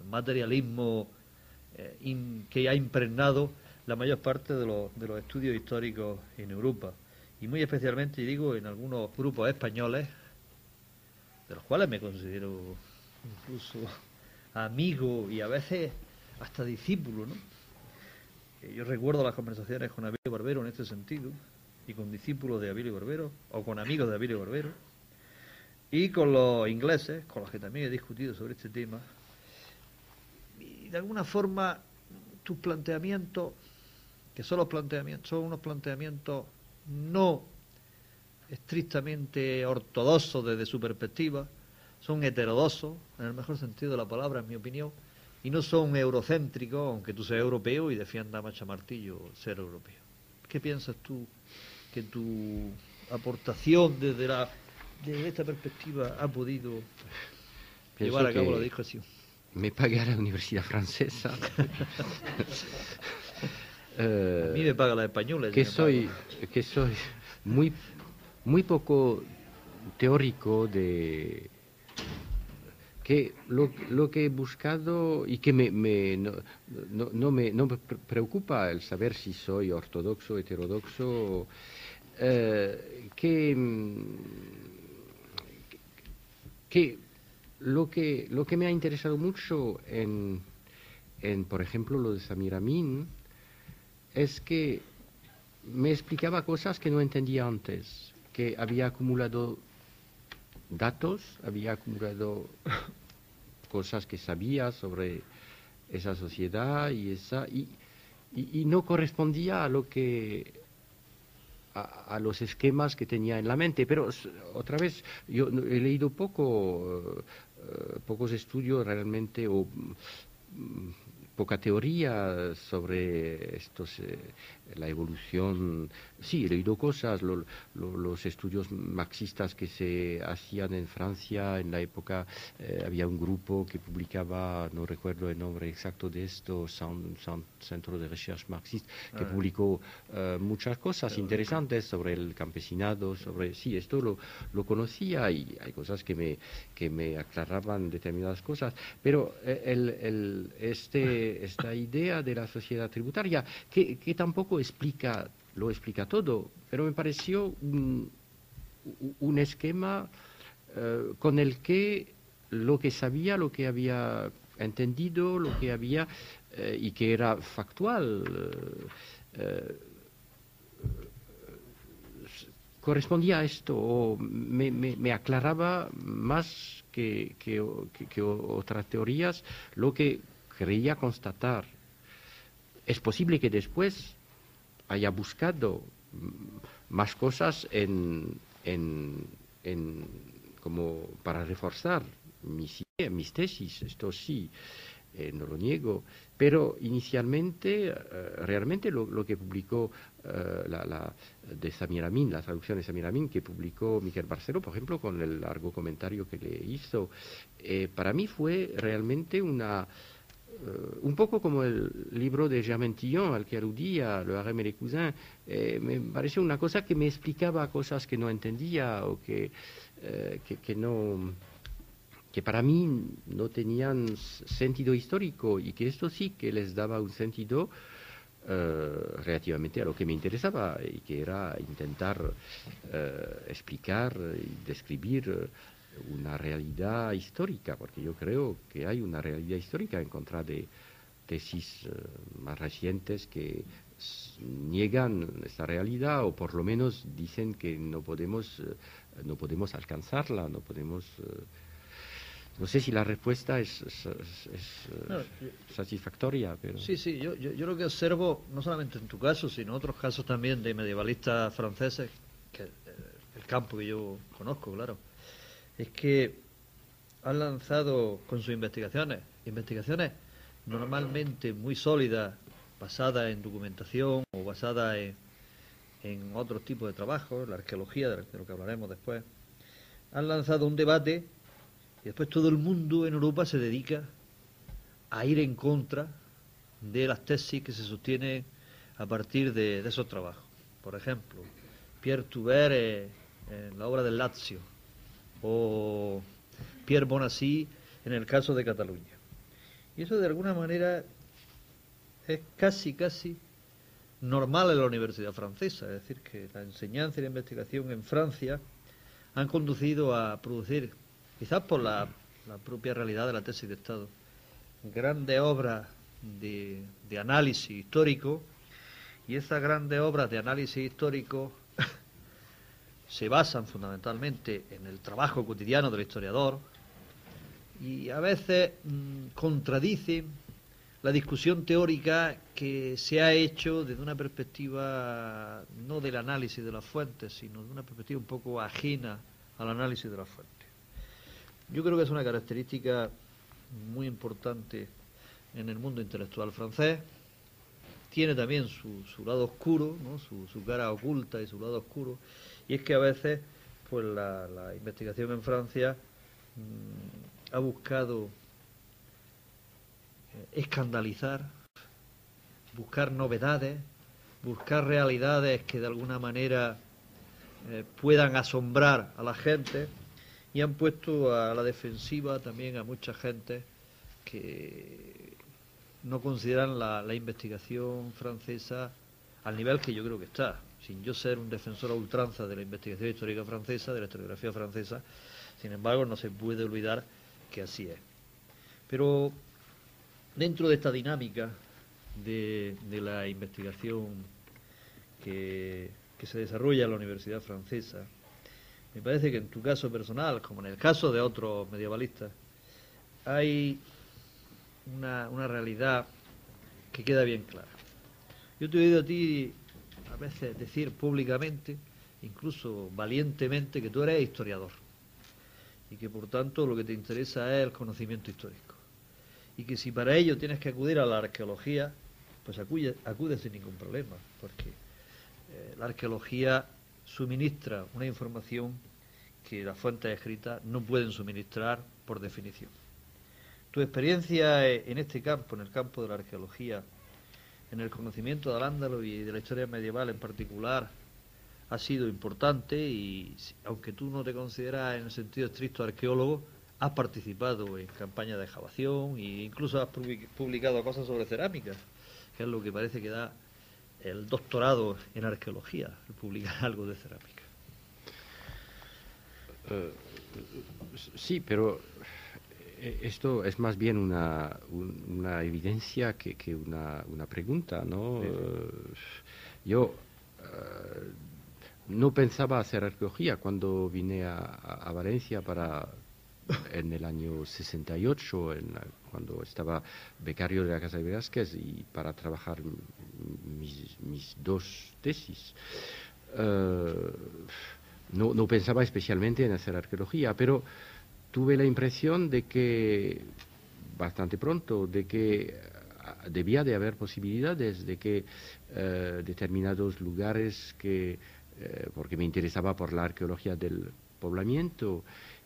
materialismo que ha impregnado la mayor parte de los estudios históricos en Europa, y muy especialmente, digo, en algunos grupos españoles, de los cuales me considero incluso amigo y a veces hasta discípulo, ¿no? Yo recuerdo las conversaciones con Abilio Barbero en este sentido, y con discípulos de Abilio Barbero, o con amigos de Abilio Barbero, y con los ingleses, con los que también he discutido sobre este tema. Y de alguna forma tus planteamientos, que son unos planteamientos no estrictamente ortodoxos desde su perspectiva, son heterodoxos, en el mejor sentido de la palabra, en mi opinión, y no son eurocéntricos, aunque tú seas europeo y defiendas a macho martillo ser europeo. ¿Qué piensas tú que tu aportación desde esta perspectiva ha podido llevar a cabo la discusión? Me pagué a la universidad francesa. A mí me paga la española. Que soy muy poco teórico de que lo que he buscado y que no me preocupa el saber si soy ortodoxo, heterodoxo, que lo que me ha interesado mucho en por ejemplo, lo de Samir Amin, es que me explicaba cosas que no entendía antes, que había acumulado datos, había acumulado cosas que sabía sobre esa sociedad y no correspondía a lo que a los esquemas que tenía en la mente. Pero otra vez, yo he leído pocos estudios realmente, o poca teoría sobre la evolución. Sí, he leído cosas, los estudios marxistas que se hacían en Francia en la época, había un grupo que publicaba, no recuerdo el nombre exacto de esto, Centro de Recherche Marxiste, que publicó muchas cosas interesantes sobre el campesinado, sí, esto lo conocía, y hay cosas que me aclaraban determinadas cosas, pero esta idea de la sociedad tributaria, que tampoco lo explica todo, pero me pareció un esquema con el que lo que sabía, lo que había entendido, lo que había y que era factual, correspondía a esto, o me aclaraba más que otras teorías lo que creía constatar. Es posible que después haya buscado más cosas como para reforzar mis tesis, esto sí, no lo niego, pero inicialmente realmente lo que publicó de Samir Amin, la traducción de Samir Amin que publicó Miquel Barceló, por ejemplo, con el largo comentario que le hizo, para mí fue realmente un poco como el libro de Germain Tillon al que aludía, Le Harem et les Cousins, me pareció una cosa que me explicaba cosas que no entendía o que no, que para mí no tenían sentido histórico y que esto sí que les daba un sentido relativamente a lo que me interesaba y que era intentar explicar y describir una realidad histórica, porque yo creo que hay una realidad histórica en contra de tesis más recientes que niegan esta realidad o por lo menos dicen que no podemos alcanzarla, no podemos... no sé si la respuesta es satisfactoria, pero... Sí, yo lo que observo, no solamente en tu caso, sino en otros casos también de medievalistas franceses, que el campo que yo conozco, claro, es que han lanzado con sus investigaciones normalmente muy sólidas, basadas en documentación o basadas en otros tipos de trabajos, la arqueología, de lo que hablaremos después, han lanzado un debate y después todo el mundo en Europa se dedica a ir en contra de las tesis que se sostienen a partir de esos trabajos. Por ejemplo, Pierre Toubert en la obra del Lazio o Pierre Bonacy en el caso de Cataluña. Y eso de alguna manera es casi normal en la universidad francesa, es decir, que la enseñanza y la investigación en Francia han conducido a producir, quizás por la propia realidad de la tesis de Estado, grandes obras de análisis histórico, y esas grandes obras de análisis histórico se basan fundamentalmente en el trabajo cotidiano del historiador y a veces contradicen la discusión teórica que se ha hecho desde una perspectiva no del análisis de las fuentes, sino de una perspectiva un poco ajena al análisis de las fuentes. Yo creo que es una característica muy importante en el mundo intelectual francés. Tiene también su lado oscuro, ¿no? su cara oculta y su lado oscuro, y es que a veces pues la investigación en Francia ha buscado escandalizar, buscar novedades, buscar realidades que de alguna manera puedan asombrar a la gente, y han puesto a la defensiva también a mucha gente que no consideran la investigación francesa al nivel que yo creo que está, sin yo ser un defensor a ultranza de la investigación histórica francesa, de la historiografía francesa. Sin embargo, no se puede olvidar que así es. Pero dentro de esta dinámica de la investigación que se desarrolla en la universidad francesa, me parece que en tu caso personal, como en el caso de otros medievalistas, hay una realidad que queda bien clara. Yo te he oído a ti a veces decir públicamente, incluso valientemente, que tú eres historiador y que por tanto lo que te interesa es el conocimiento histórico y que si para ello tienes que acudir a la arqueología, pues acude sin ningún problema, porque la arqueología suministra una información que las fuentes escritas no pueden suministrar por definición. Tu experiencia en este campo, en el campo de la arqueología, en el conocimiento del Al-Ándalus y de la historia medieval en particular, ha sido importante y, aunque tú no te consideras en el sentido estricto arqueólogo, has participado en campañas de excavación e incluso has publicado cosas sobre cerámica, que es lo que parece que da el doctorado en arqueología, publicar algo de cerámica. Sí, pero esto es más bien una evidencia que una pregunta, ¿no? Yo no pensaba hacer arqueología cuando vine a Valencia en el año 68, cuando estaba becario de la Casa de Velázquez y para trabajar mis dos tesis. No pensaba especialmente en hacer arqueología, pero tuve la impresión de que, bastante pronto, de que debía de haber posibilidades, de que determinados lugares porque me interesaba por la arqueología del poblamiento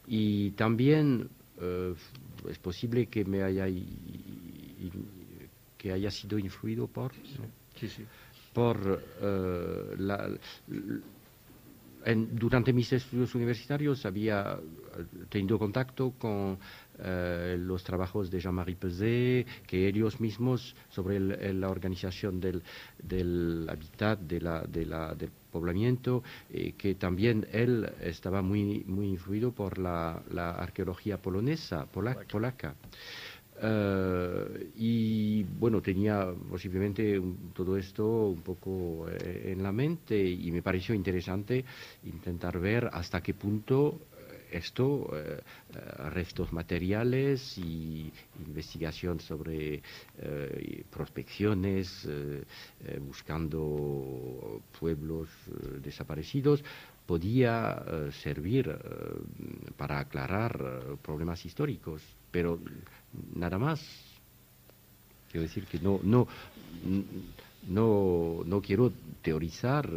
y también es posible que me haya que haya sido influido por, ¿no? Sí, sí. por durante mis estudios universitarios había tenido contacto con los trabajos de Jean-Marie Peset, que ellos mismos sobre la organización del hábitat, del poblamiento, que también él estaba muy influido por la arqueología polaca. Y bueno, tenía posiblemente todo esto un poco en la mente y me pareció interesante intentar ver hasta qué punto esto, restos materiales y investigación sobre prospecciones, buscando pueblos desaparecidos, podía servir para aclarar problemas históricos, pero nada más. Quiero decir que no quiero teorizar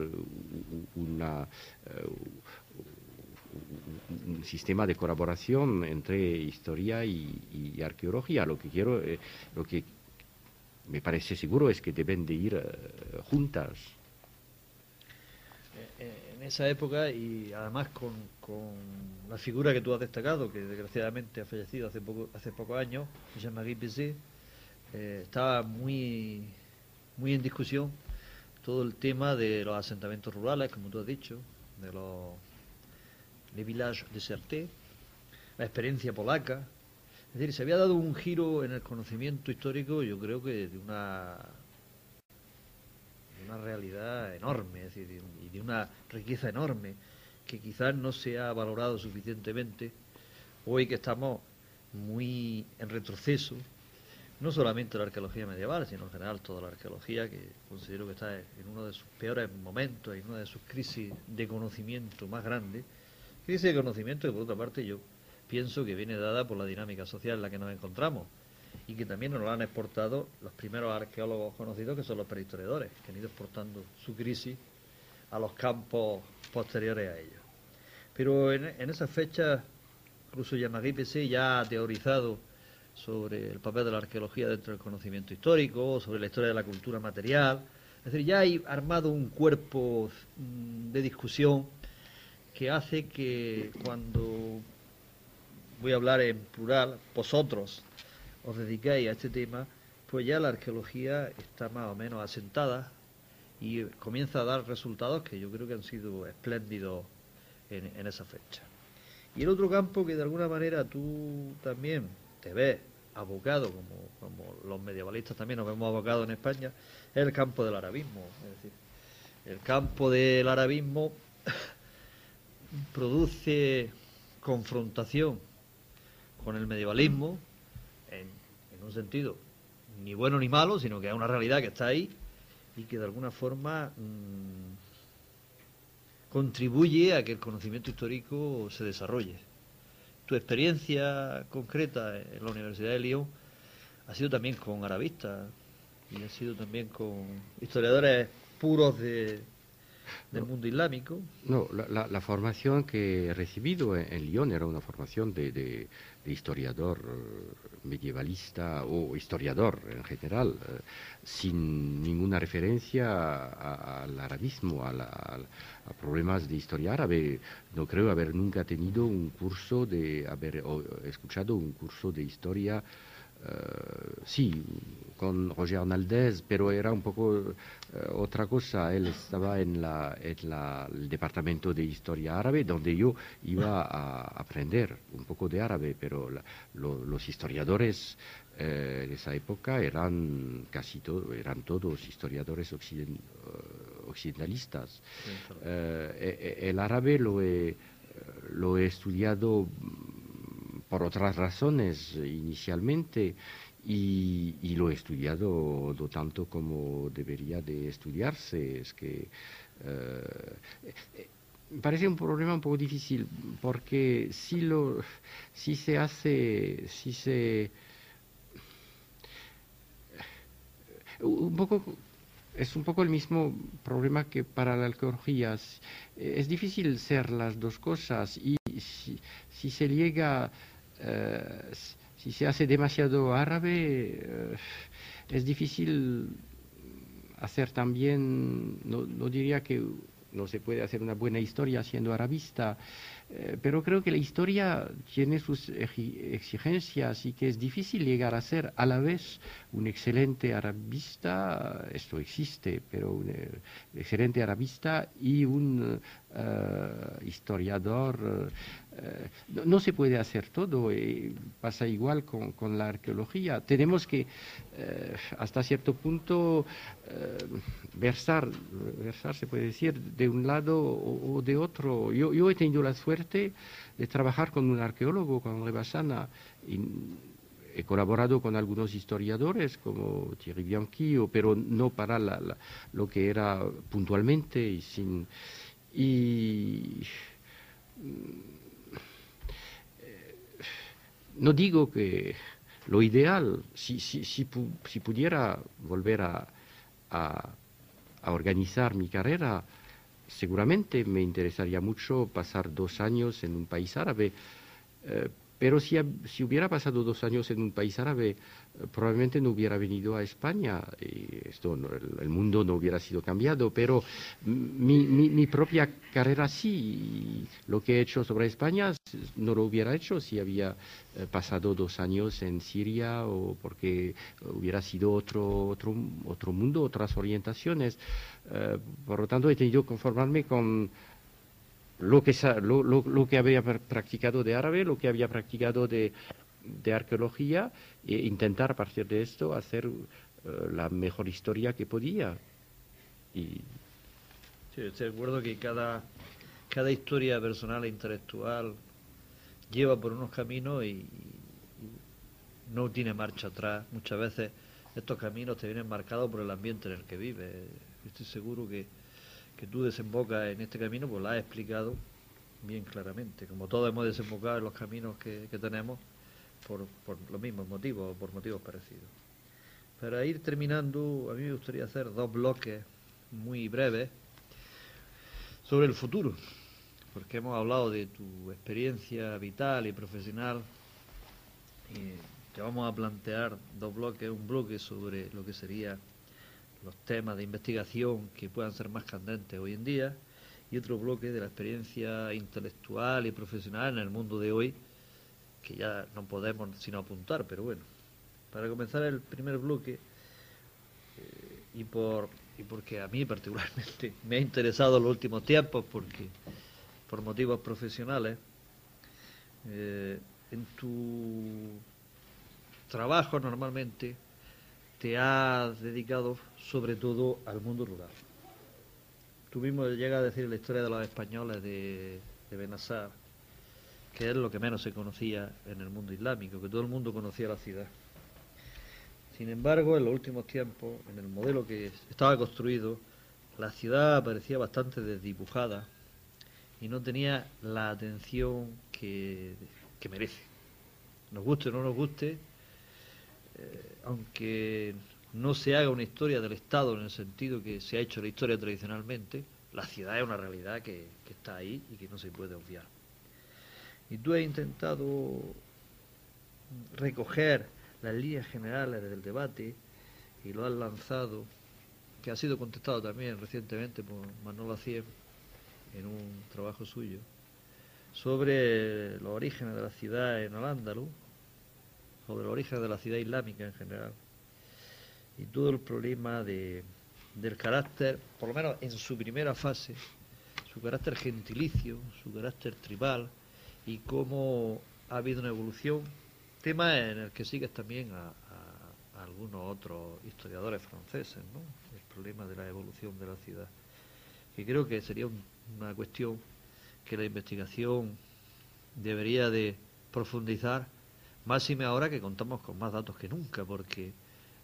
un sistema de colaboración entre historia y arqueología. Lo que me parece seguro es que deben de ir juntas. En esa época, y además con la figura que tú has destacado, que desgraciadamente ha fallecido hace pocos años, Jean-Marie Peset, estaba muy en discusión todo el tema de los asentamientos rurales, como tú has dicho, de los villages désertés, la experiencia polaca. Es decir, se había dado un giro en el conocimiento histórico, yo creo que de una realidad enorme, es decir, y de una riqueza enorme que quizás no se ha valorado suficientemente hoy, que estamos muy en retroceso, no solamente la arqueología medieval, sino en general toda la arqueología, que considero que está en uno de sus peores momentos, en una de sus crisis de conocimiento más grandes. Crisis de conocimiento que, por otra parte, yo pienso que viene dada por la dinámica social en la que nos encontramos, y que también nos lo han exportado los primeros arqueólogos conocidos, que son los prehistoriadores, que han ido exportando su crisis a los campos posteriores a ellos. Pero en esas fechas, incluso Jean-Marie Peset ya ha teorizado sobre el papel de la arqueología dentro del conocimiento histórico, sobre la historia de la cultura material. Es decir, ya hay armado un cuerpo de discusión que hace que, cuando voy a hablar en plural, vosotros os dedicáis a este tema, pues ya la arqueología está más o menos asentada y comienza a dar resultados que yo creo que han sido espléndidos en esa fecha. Y el otro campo que de alguna manera tú también te ves abocado, como los medievalistas también nos vemos abocados en España, es el campo del arabismo. Es decir, el campo del arabismo produce confrontación con el medievalismo, en un sentido ni bueno ni malo, sino que es una realidad que está ahí y que de alguna forma contribuye a que el conocimiento histórico se desarrolle. Tu experiencia concreta en la Universidad de Lyon ha sido también con arabistas y ha sido también con historiadores puros del mundo islámico. No, la formación que he recibido en Lyon era una formación de historiador medievalista o historiador en general, sin ninguna referencia al arabismo, a problemas de historia árabe. No creo haber nunca tenido un curso escuchado un curso de historia. Sí, con Roger Naldez, pero era un poco otra cosa. Él estaba en el departamento de historia árabe, donde yo iba a aprender un poco de árabe, pero los historiadores de esa época eran todos historiadores occidentalistas. El árabe lo he estudiado por otras razones inicialmente, y lo he estudiado no tanto como debería de estudiarse. Es que me parece un problema un poco difícil, porque si se un poco es un poco el mismo problema que para la arqueología. Es difícil ser las dos cosas, y si se llega si se hace demasiado árabe, es difícil hacer también, no diría que no se puede hacer una buena historia siendo arabista, pero creo que la historia tiene sus exigencias y que es difícil llegar a ser a la vez un excelente arabista, esto existe, pero un excelente arabista y un historiador. No se puede hacer todo, pasa igual con la arqueología. Tenemos que, hasta cierto punto, versar, se puede decir, de un lado o de otro. Yo he tenido la suerte de trabajar con un arqueólogo, con Rebassana, y he colaborado con algunos historiadores como Thierry Bianchi, pero no para lo que era puntualmente y sin... No digo que lo ideal, si pudiera volver a organizar mi carrera, seguramente me interesaría mucho pasar 2 años en un país árabe, pero si hubiera pasado 2 años en un país árabe, probablemente no hubiera venido a España, y el mundo no hubiera sido cambiado, pero mi propia carrera sí, lo que he hecho sobre España no lo hubiera hecho si había pasado 2 años en Siria o porque hubiera sido otro mundo, otras orientaciones. Por lo tanto, he tenido que conformarme con lo que había practicado de árabe, lo que había practicado de arqueología, e intentar a partir de esto hacer la mejor historia que podía. Sí, estoy de acuerdo que cada historia personal e intelectual lleva por unos caminos y no tiene marcha atrás. Muchas veces estos caminos te vienen marcados por el ambiente en el que vives. Estoy seguro que tú desembocas en este camino, pues lo has explicado bien claramente. Como todos hemos desembocado en los caminos que tenemos por los mismos motivos o por motivos parecidos. Para ir terminando, a mí me gustaría hacer 2 bloques muy breves sobre el futuro, porque hemos hablado de tu experiencia vital y profesional y te vamos a plantear 2 bloques, un bloque sobre lo que sería los temas de investigación que puedan ser más candentes hoy en día y otro bloque de la experiencia intelectual y profesional en el mundo de hoy, que ya no podemos sino apuntar, pero bueno, para comenzar el primer bloque y porque a mí particularmente me ha interesado en los últimos tiempos, porque por motivos profesionales, en tu trabajo normalmente te has dedicado sobre todo al mundo rural. Tú mismo llegas a decir la historia de los españoles de Benassar, que es lo que menos se conocía en el mundo islámico, que todo el mundo conocía la ciudad. Sin embargo, en los últimos tiempos, en el modelo que estaba construido, la ciudad parecía bastante desdibujada y no tenía la atención que merece. Nos guste o no nos guste, aunque no se haga una historia del Estado en el sentido que se ha hecho la historia tradicionalmente, la ciudad es una realidad que está ahí y que no se puede obviar. Y tú has intentado recoger las líneas generales del debate y lo has lanzado, que ha sido contestado también recientemente por Manolo Acier en un trabajo suyo, sobre los orígenes de la ciudad en Al-Ándalus, sobre los orígenes de la ciudad islámica en general, y todo el problema del carácter, por lo menos en su primera fase, su carácter gentilicio, su carácter tribal, y cómo ha habido una evolución, tema en el que sigues también a algunos otros historiadores franceses, ¿no? El problema de la evolución de la ciudad, que creo que sería una cuestión que la investigación debería de profundizar, máxime ahora que contamos con más datos que nunca, porque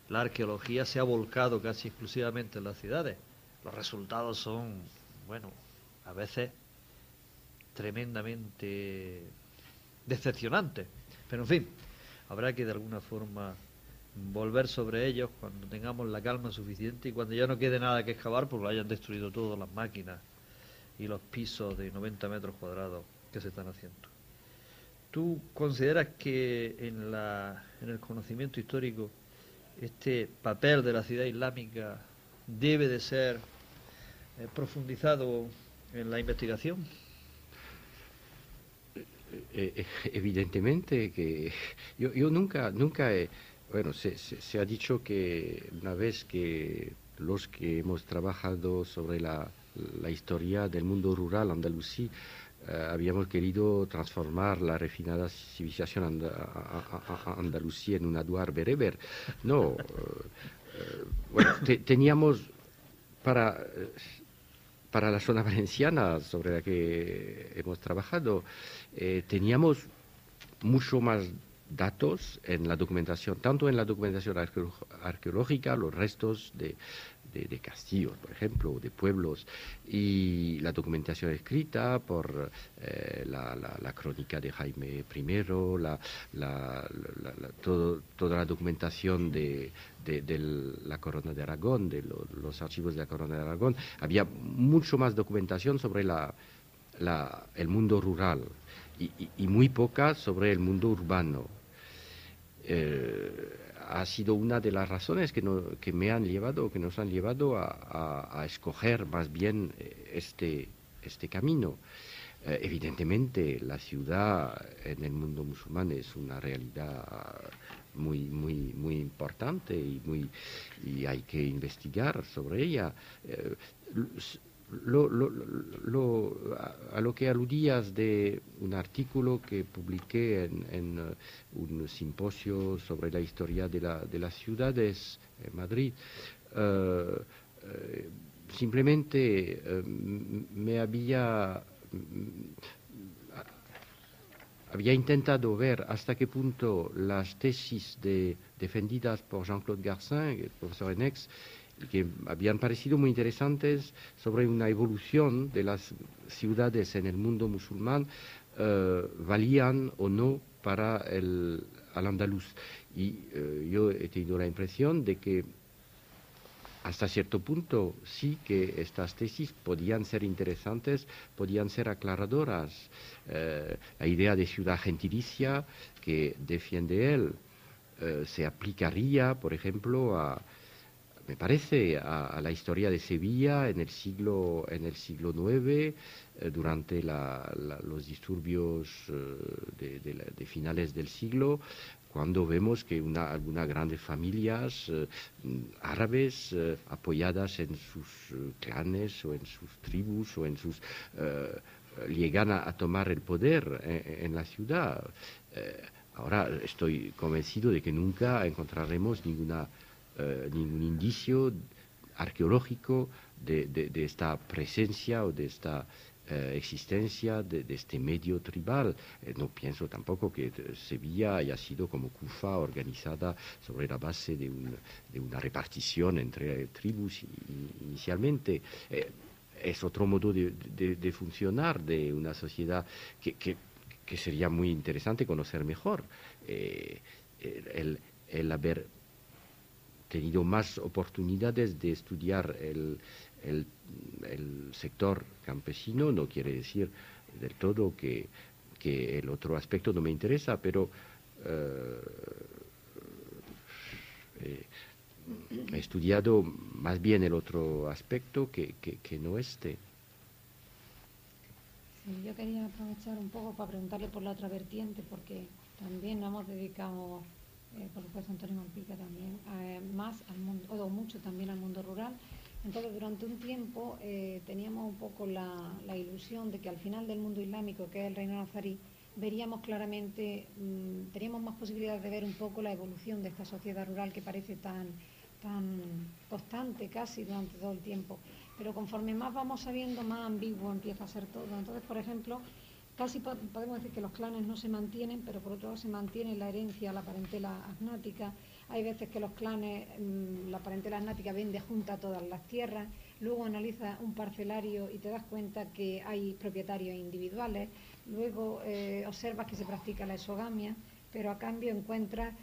la arqueología se ha volcado casi exclusivamente en las ciudades. Los resultados son, bueno, a veces tremendamente decepcionantes, pero en fin, habrá que de alguna forma volver sobre ellos cuando tengamos la calma suficiente y cuando ya no quede nada que excavar, pues lo hayan destruido todas las máquinas y los pisos de 90 metros cuadrados que se están haciendo. ¿Tú consideras que en el conocimiento histórico este papel de la ciudad islámica debe de ser profundizado en la investigación? Evidentemente que yo nunca bueno, se ha dicho que una vez que los que hemos trabajado sobre la historia del mundo rural andalusí habíamos querido transformar la refinada civilización andalusí en un aduar bereber. No, bueno, teníamos para la zona valenciana sobre la que hemos trabajado, teníamos mucho más datos en la documentación, tanto en la documentación arqueológica, los restos de castillos, por ejemplo, o de pueblos, y la documentación escrita por la crónica de Jaime I, toda la documentación de la Corona de Aragón, de los archivos de la Corona de Aragón. Había mucho más documentación sobre el mundo rural y muy poca sobre el mundo urbano. Ha sido una de las razones que nos han llevado a escoger más bien este camino. Evidentemente, la ciudad en el mundo musulmán es una realidad muy importante y hay que investigar sobre ella. A lo que aludías de un artículo que publiqué en un simposio sobre la historia de las ciudades en Madrid, simplemente me había intentado ver hasta qué punto las tesis defendidas por Jean-Claude Garcin, el profesor en Aix, que habían parecido muy interesantes sobre una evolución de las ciudades en el mundo musulmán, valían o no para al andaluz. Y yo he tenido la impresión de que hasta cierto punto sí que estas tesis podían ser interesantes, podían ser aclaradoras. La idea de ciudad gentilicia que defiende él se aplicaría, por ejemplo, me parece, a la historia de Sevilla en el siglo IX, durante los disturbios de finales del siglo, cuando vemos que algunas grandes familias árabes apoyadas en sus clanes o en sus tribus o en sus llegan a tomar el poder en la ciudad. Ahora estoy convencido de que nunca encontraremos ningún indicio arqueológico de esta presencia o de esta existencia de este medio tribal. No pienso tampoco que Sevilla haya sido como Kufa, organizada sobre la base de una repartición entre tribus inicialmente. Es otro modo de funcionar de una sociedad que sería muy interesante conocer mejor. El haber tenido más oportunidades de estudiar el sector campesino no quiere decir del todo que el otro aspecto no me interesa, pero he estudiado más bien el otro aspecto que no este. Sí, yo quería aprovechar un poco para preguntarle por la otra vertiente, porque también nos hemos dedicado, por supuesto Antonio Malpica también, más al mundo, o mucho también al mundo rural. Entonces, durante un tiempo teníamos un poco la ilusión de que al final del mundo islámico, que es el reino nazarí, veríamos claramente, teníamos más posibilidades de ver un poco la evolución de esta sociedad rural que parece tan constante casi durante todo el tiempo. Pero conforme más vamos sabiendo, más ambiguo empieza a ser todo. Entonces, por ejemplo, casi podemos decir que los clanes no se mantienen, pero por otro lado se mantiene la herencia, la parentela agnática. Hay veces que los clanes, la parentela agnática vende junta todas las tierras, luego analizas un parcelario y te das cuenta que hay propietarios individuales, luego observas que se practica la exogamia, pero a cambio encuentras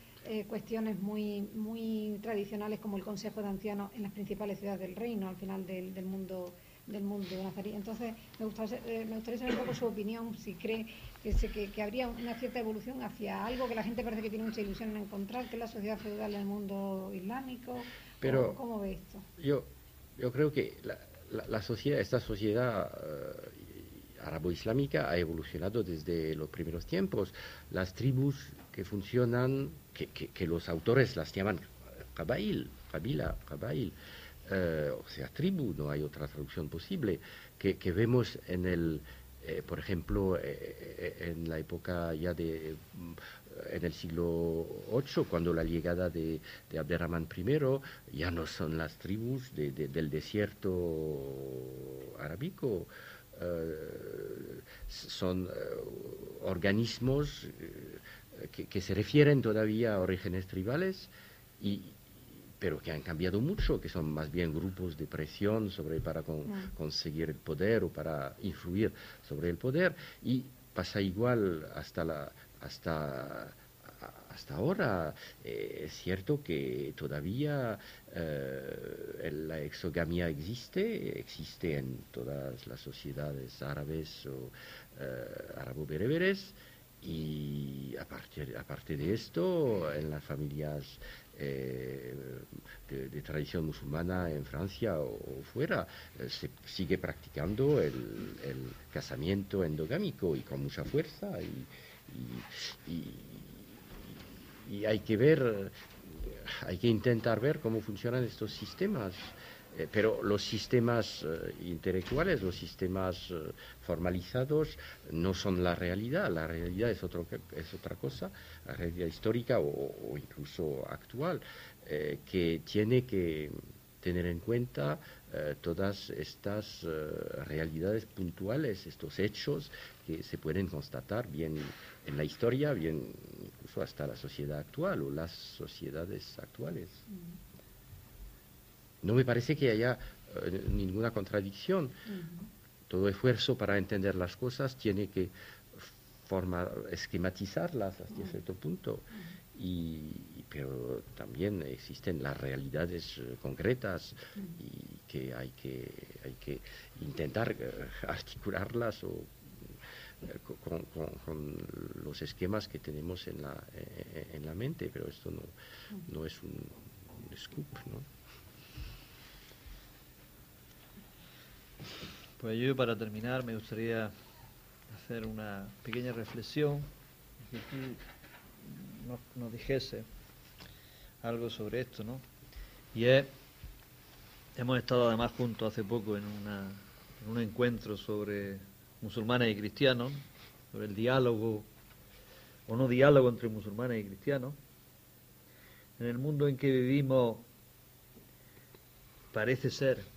cuestiones muy tradicionales como el Consejo de Ancianos en las principales ciudades del reino, al final del mundo del mundo nazarí. Entonces, me gustaría saber un poco su opinión, si cree que habría una cierta evolución hacia algo que la gente parece que tiene mucha ilusión en encontrar, que es la sociedad feudal del mundo islámico. Pero ¿Cómo ve esto? yo creo que esta sociedad árabo-islámica ha evolucionado desde los primeros tiempos. Las tribus que funcionan, que los autores las llaman qabail, o sea, tribu, no hay otra traducción posible, que vemos por ejemplo, en la época ya en el siglo VIII, cuando la llegada de Abderramán I, ya no son las tribus del desierto arábico, son organismos que se refieren todavía a orígenes tribales, pero que han cambiado mucho, que son más bien grupos de presión para conseguir el poder o para influir sobre el poder, y pasa igual hasta ahora. Es cierto que todavía la exogamia existe en todas las sociedades árabes o árabo-bereberes, y aparte de esto, en las familias de tradición musulmana en Francia o fuera, se sigue practicando el casamiento endogámico, y con mucha fuerza, y hay que intentar ver cómo funcionan estos sistemas. Pero los sistemas intelectuales, los sistemas formalizados, no son la realidad. La realidad es otra cosa, la realidad histórica o incluso actual, que tiene que tener en cuenta todas estas realidades puntuales, estos hechos que se pueden constatar bien en la historia, bien incluso hasta la sociedad actual o las sociedades actuales. No me parece que haya ninguna contradicción. Todo esfuerzo para entender las cosas tiene que esquematizarlas hasta cierto punto. Pero también existen las realidades concretas, y que hay que intentar articularlas con los esquemas que tenemos en la mente, pero esto no es un scoop, ¿no? Pues yo, para terminar, me gustaría hacer una pequeña reflexión, que tú nos dijese algo sobre esto, ¿no? Y hemos estado además juntos hace poco en un encuentro sobre musulmanes y cristianos, sobre el diálogo o no diálogo entre musulmanes y cristianos. En el mundo en que vivimos parece ser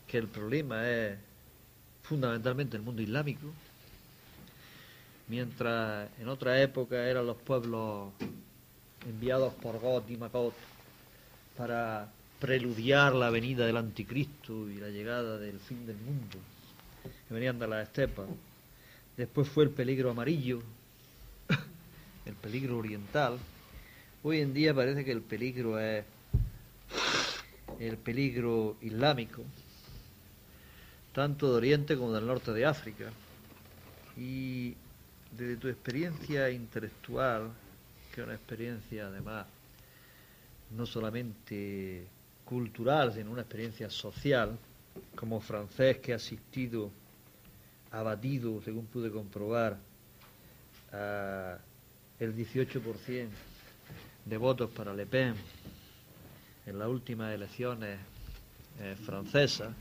que el problema es fundamentalmente el mundo islámico, mientras en otra época eran los pueblos enviados por God y Magot para preludiar la venida del anticristo y la llegada del fin del mundo, que venían de las estepas. Después fue el peligro amarillo, el peligro oriental. Hoy en día parece que el peligro es el peligro islámico, tanto de Oriente como del norte de África. Y desde tu experiencia intelectual, que es una experiencia además no solamente cultural, sino una experiencia social, como francés que ha asistido, ha batido, según pude comprobar, el 18% de votos para Le Pen en las últimas elecciones francesas,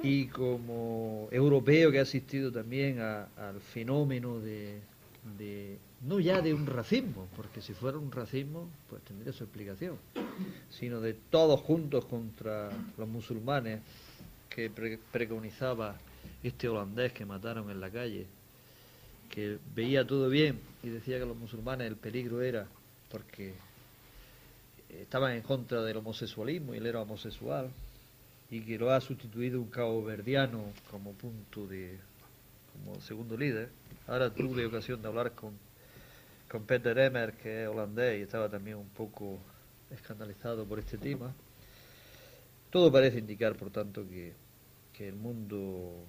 y como europeo que ha asistido también al fenómeno no ya de un racismo, porque si fuera un racismo pues tendría su explicación, sino de todos juntos contra los musulmanes que preconizaba este holandés que mataron en la calle, que veía todo bien y decía que los musulmanes el peligro era porque estaban en contra del homosexualismo y él era homosexual, y que lo ha sustituido un caboverdiano como segundo líder. Ahora tuve ocasión de hablar con Peter Emmer, que es holandés, y estaba también un poco escandalizado por este tema. Todo parece indicar, por tanto, que el mundo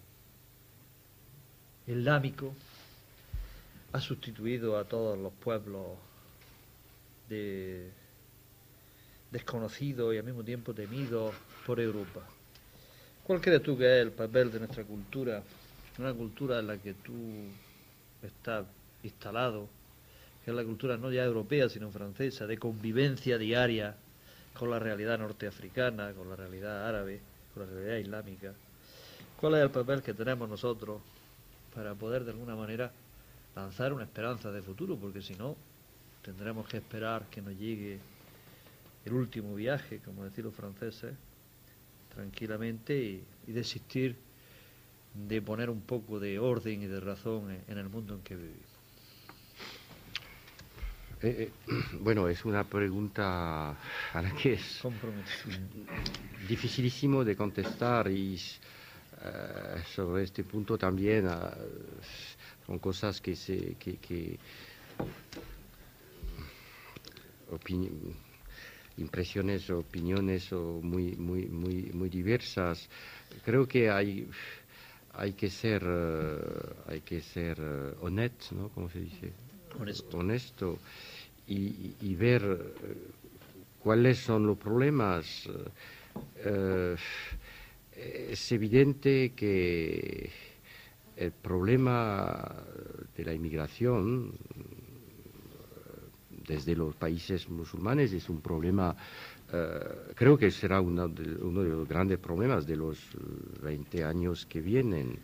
islámico ha sustituido a todos los pueblos desconocidos y al mismo tiempo temidos por Europa. ¿Cuál crees tú que es el papel de nuestra cultura, una cultura en la que tú estás instalado, que es la cultura no ya europea sino francesa, de convivencia diaria con la realidad norteafricana, con la realidad árabe, con la realidad islámica? ¿Cuál es el papel que tenemos nosotros para poder de alguna manera lanzar una esperanza de futuro? Porque si no, tendremos que esperar que nos llegue el último viaje, como decían los franceses, tranquilamente y desistir de poner un poco de orden y de razón en el mundo en que vivimos. Bueno, es una pregunta a la que es dificilísimo de contestar y sobre este punto también son cosas impresiones, opiniones muy diversas. Creo que hay que ser honesto, ¿no? ¿Cómo se dice? Honesto y ver cuáles son los problemas. Es evidente que el problema de la inmigración desde los países musulmanes es un problema, creo que será uno de los grandes problemas de los 20 años que vienen.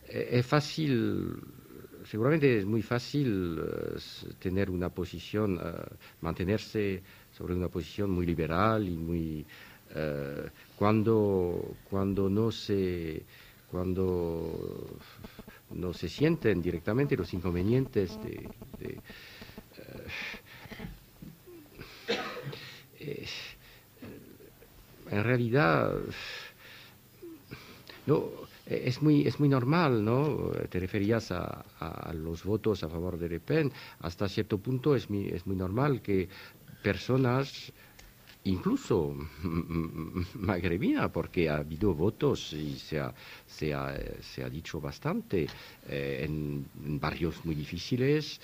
Es fácil, seguramente es muy fácil tener una posición, mantenerse sobre una posición muy liberal y muy cuando no se sienten directamente los inconvenientes en realidad no, es muy normal, ¿no? Te referías a los votos a favor de Le Pen. Hasta cierto punto es muy normal que personas, incluso magrebina, porque ha habido votos y se ha dicho bastante en barrios muy difíciles,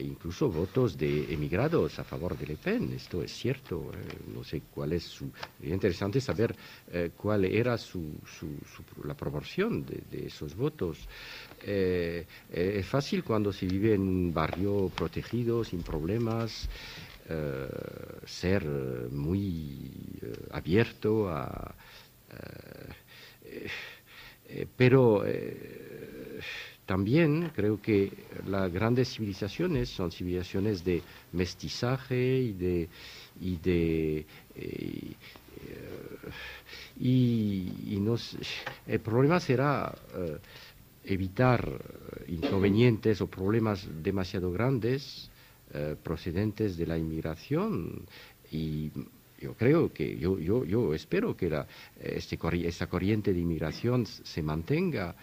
incluso votos de emigrados a favor de Le Pen. Esto es cierto. No sé cuál es sería interesante saber cuál era la proporción de esos votos. Es fácil cuando se vive en un barrio protegido, sin problemas, ser muy abierto pero también creo que las grandes civilizaciones son civilizaciones de mestizaje el problema será evitar inconvenientes o problemas demasiado grandes procedentes de la inmigración, y yo creo que yo espero que esta corriente de inmigración se mantenga,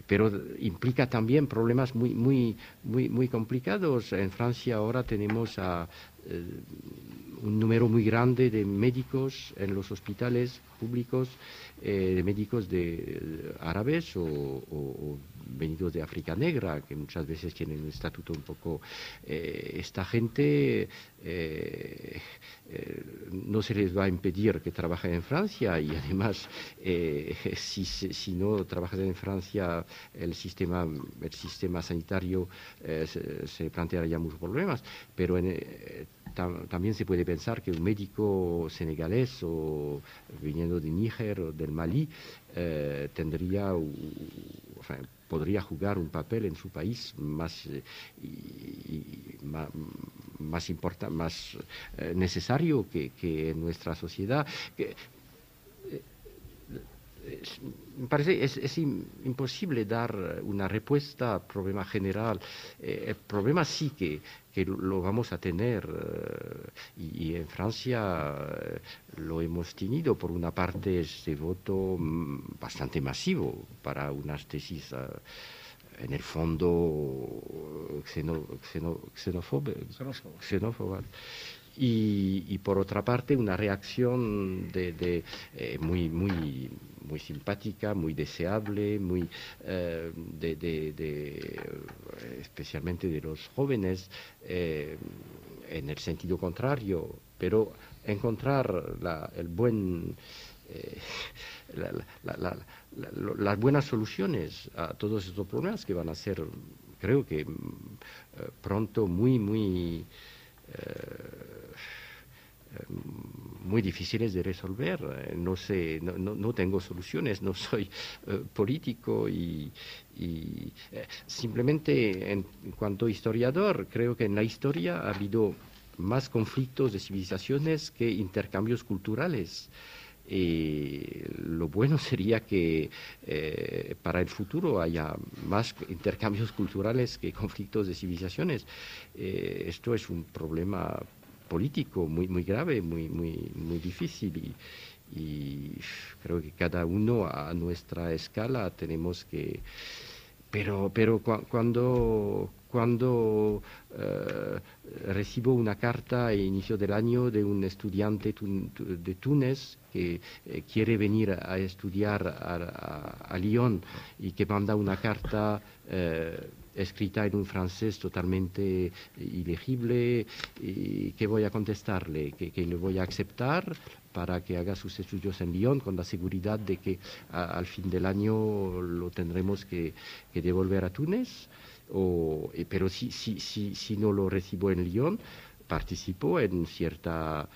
pero implica también problemas muy complicados. En Francia ahora tenemos un número muy grande de médicos en los hospitales públicos, de médicos árabes o venidos de África Negra, que muchas veces tienen un estatuto un poco... esta gente no se les va a impedir que trabajen en Francia, y además si no trabajan en Francia el sistema sanitario se plantearía muchos problemas, pero también se puede pensar que un médico senegalés o viniendo de Níger o del Malí podría jugar un papel en su país más importante, más necesario que en nuestra sociedad. Me parece es imposible dar una respuesta al problema general. El problema sí que lo vamos a tener, y en Francia lo hemos tenido. Por una parte, este voto bastante masivo para unas tesis en el fondo xenófobas. y por otra parte una reacción muy simpática, muy deseable, especialmente de los jóvenes, en el sentido contrario, pero encontrar las buenas soluciones a todos estos problemas que van a ser, creo que pronto muy difíciles de resolver. No sé, no tengo soluciones, no soy político y simplemente en cuanto a historiador, creo que en la historia ha habido más conflictos de civilizaciones que intercambios culturales. Lo bueno sería que para el futuro haya más intercambios culturales que conflictos de civilizaciones. Esto es un problema político muy grave, muy difícil y creo que cada uno a nuestra escala tenemos que... Pero cuando recibo una carta a inicio del año de un estudiante de Túnez que quiere venir a estudiar a Lyon y que manda una carta escrita en un francés totalmente ilegible, y ¿qué voy a contestarle? ¿Que le voy a aceptar para que haga sus estudios en Lyon con la seguridad de que al fin del año lo tendremos que devolver a Túnez? Pero si no lo recibo en Lyon, participo en cierta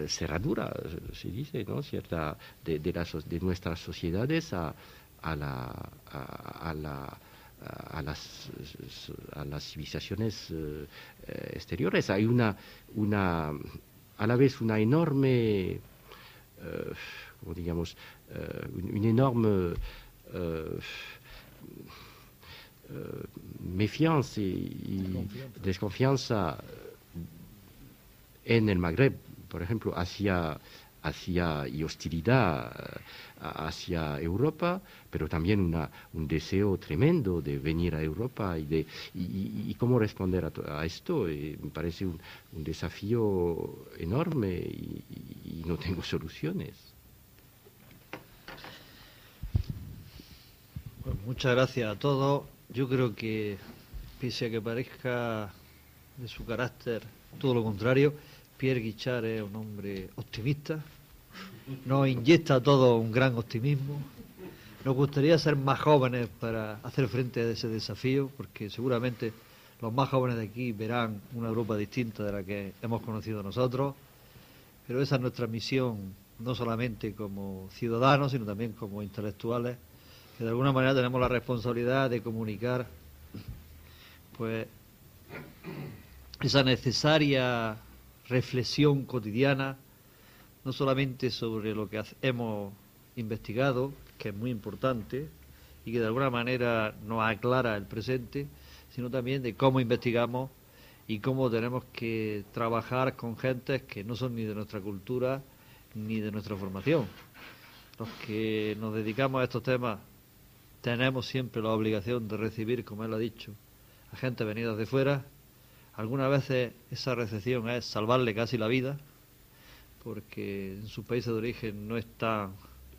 cerradura, se dice, ¿no? Cierta de nuestras sociedades a las civilizaciones exteriores. Hay a la vez una enorme, como digamos, una enorme méfiance y desconfianza en el Magreb, por ejemplo, y hostilidad hacia Europa, pero también un deseo tremendo de venir a Europa y cómo responder a esto. Me parece un desafío enorme y no tengo soluciones. Pues muchas gracias a todos. Yo creo que, pese a que parezca de su carácter todo lo contrario, Pierre Guichard es un hombre optimista, nos inyecta a todos un gran optimismo. Nos gustaría ser más jóvenes para hacer frente a ese desafío, porque seguramente los más jóvenes de aquí verán una Europa distinta de la que hemos conocido nosotros, pero esa es nuestra misión, no solamente como ciudadanos, sino también como intelectuales, que de alguna manera tenemos la responsabilidad de comunicar pues esa necesaria reflexión cotidiana, no solamente sobre lo que hemos investigado, que es muy importante y que de alguna manera nos aclara el presente, sino también de cómo investigamos y cómo tenemos que trabajar con gentes que no son ni de nuestra cultura ni de nuestra formación. Los que nos dedicamos a estos temas tenemos siempre la obligación de recibir, como él ha dicho, a gente venida de fuera. Algunas veces esa recepción es salvarle casi la vida, porque en sus países de origen no están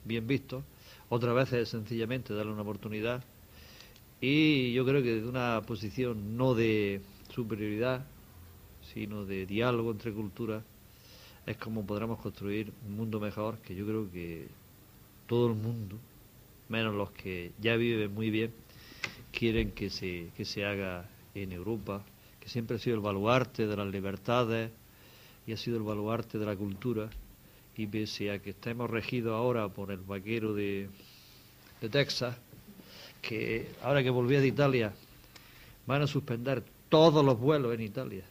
bien vistos. Otras veces es sencillamente darle una oportunidad. Y yo creo que desde una posición no de superioridad, sino de diálogo entre culturas, es como podremos construir un mundo mejor, que yo creo que todo el mundo, menos los que ya viven muy bien, quieren que se haga en Europa, que siempre ha sido el baluarte de las libertades y ha sido el baluarte de la cultura, y pese a que estemos regidos ahora por el vaquero de Texas, que ahora que volví de Italia van a suspender todos los vuelos en Italia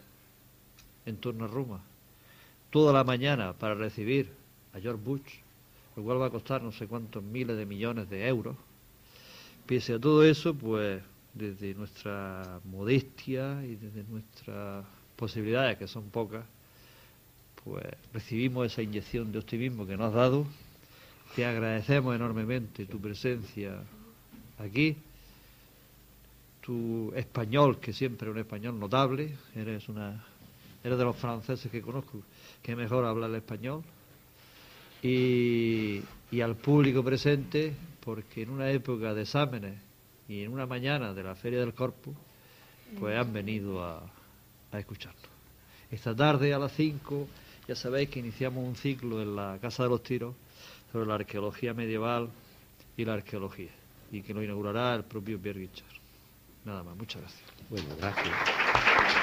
en torno a Roma, toda la mañana, para recibir a George Bush, lo cual va a costar no sé cuántos miles de millones de euros. Pese a todo eso, pues desde nuestra modestia y desde nuestras posibilidades, que son pocas, pues recibimos esa inyección de optimismo que nos has dado. Te agradecemos enormemente tu presencia aquí, tu español, que siempre es un español notable, eres una eres de los franceses que conozco que mejor habla el español, y al público presente, porque en una época de exámenes y en una mañana de la Feria del Corpus, pues han venido a escucharnos. Esta tarde a las 5, ya sabéis que iniciamos un ciclo en la Casa de los Tiros sobre la arqueología medieval y la arqueología, y que lo inaugurará el propio Pierre Guichard. Nada más, muchas gracias. Bueno, gracias.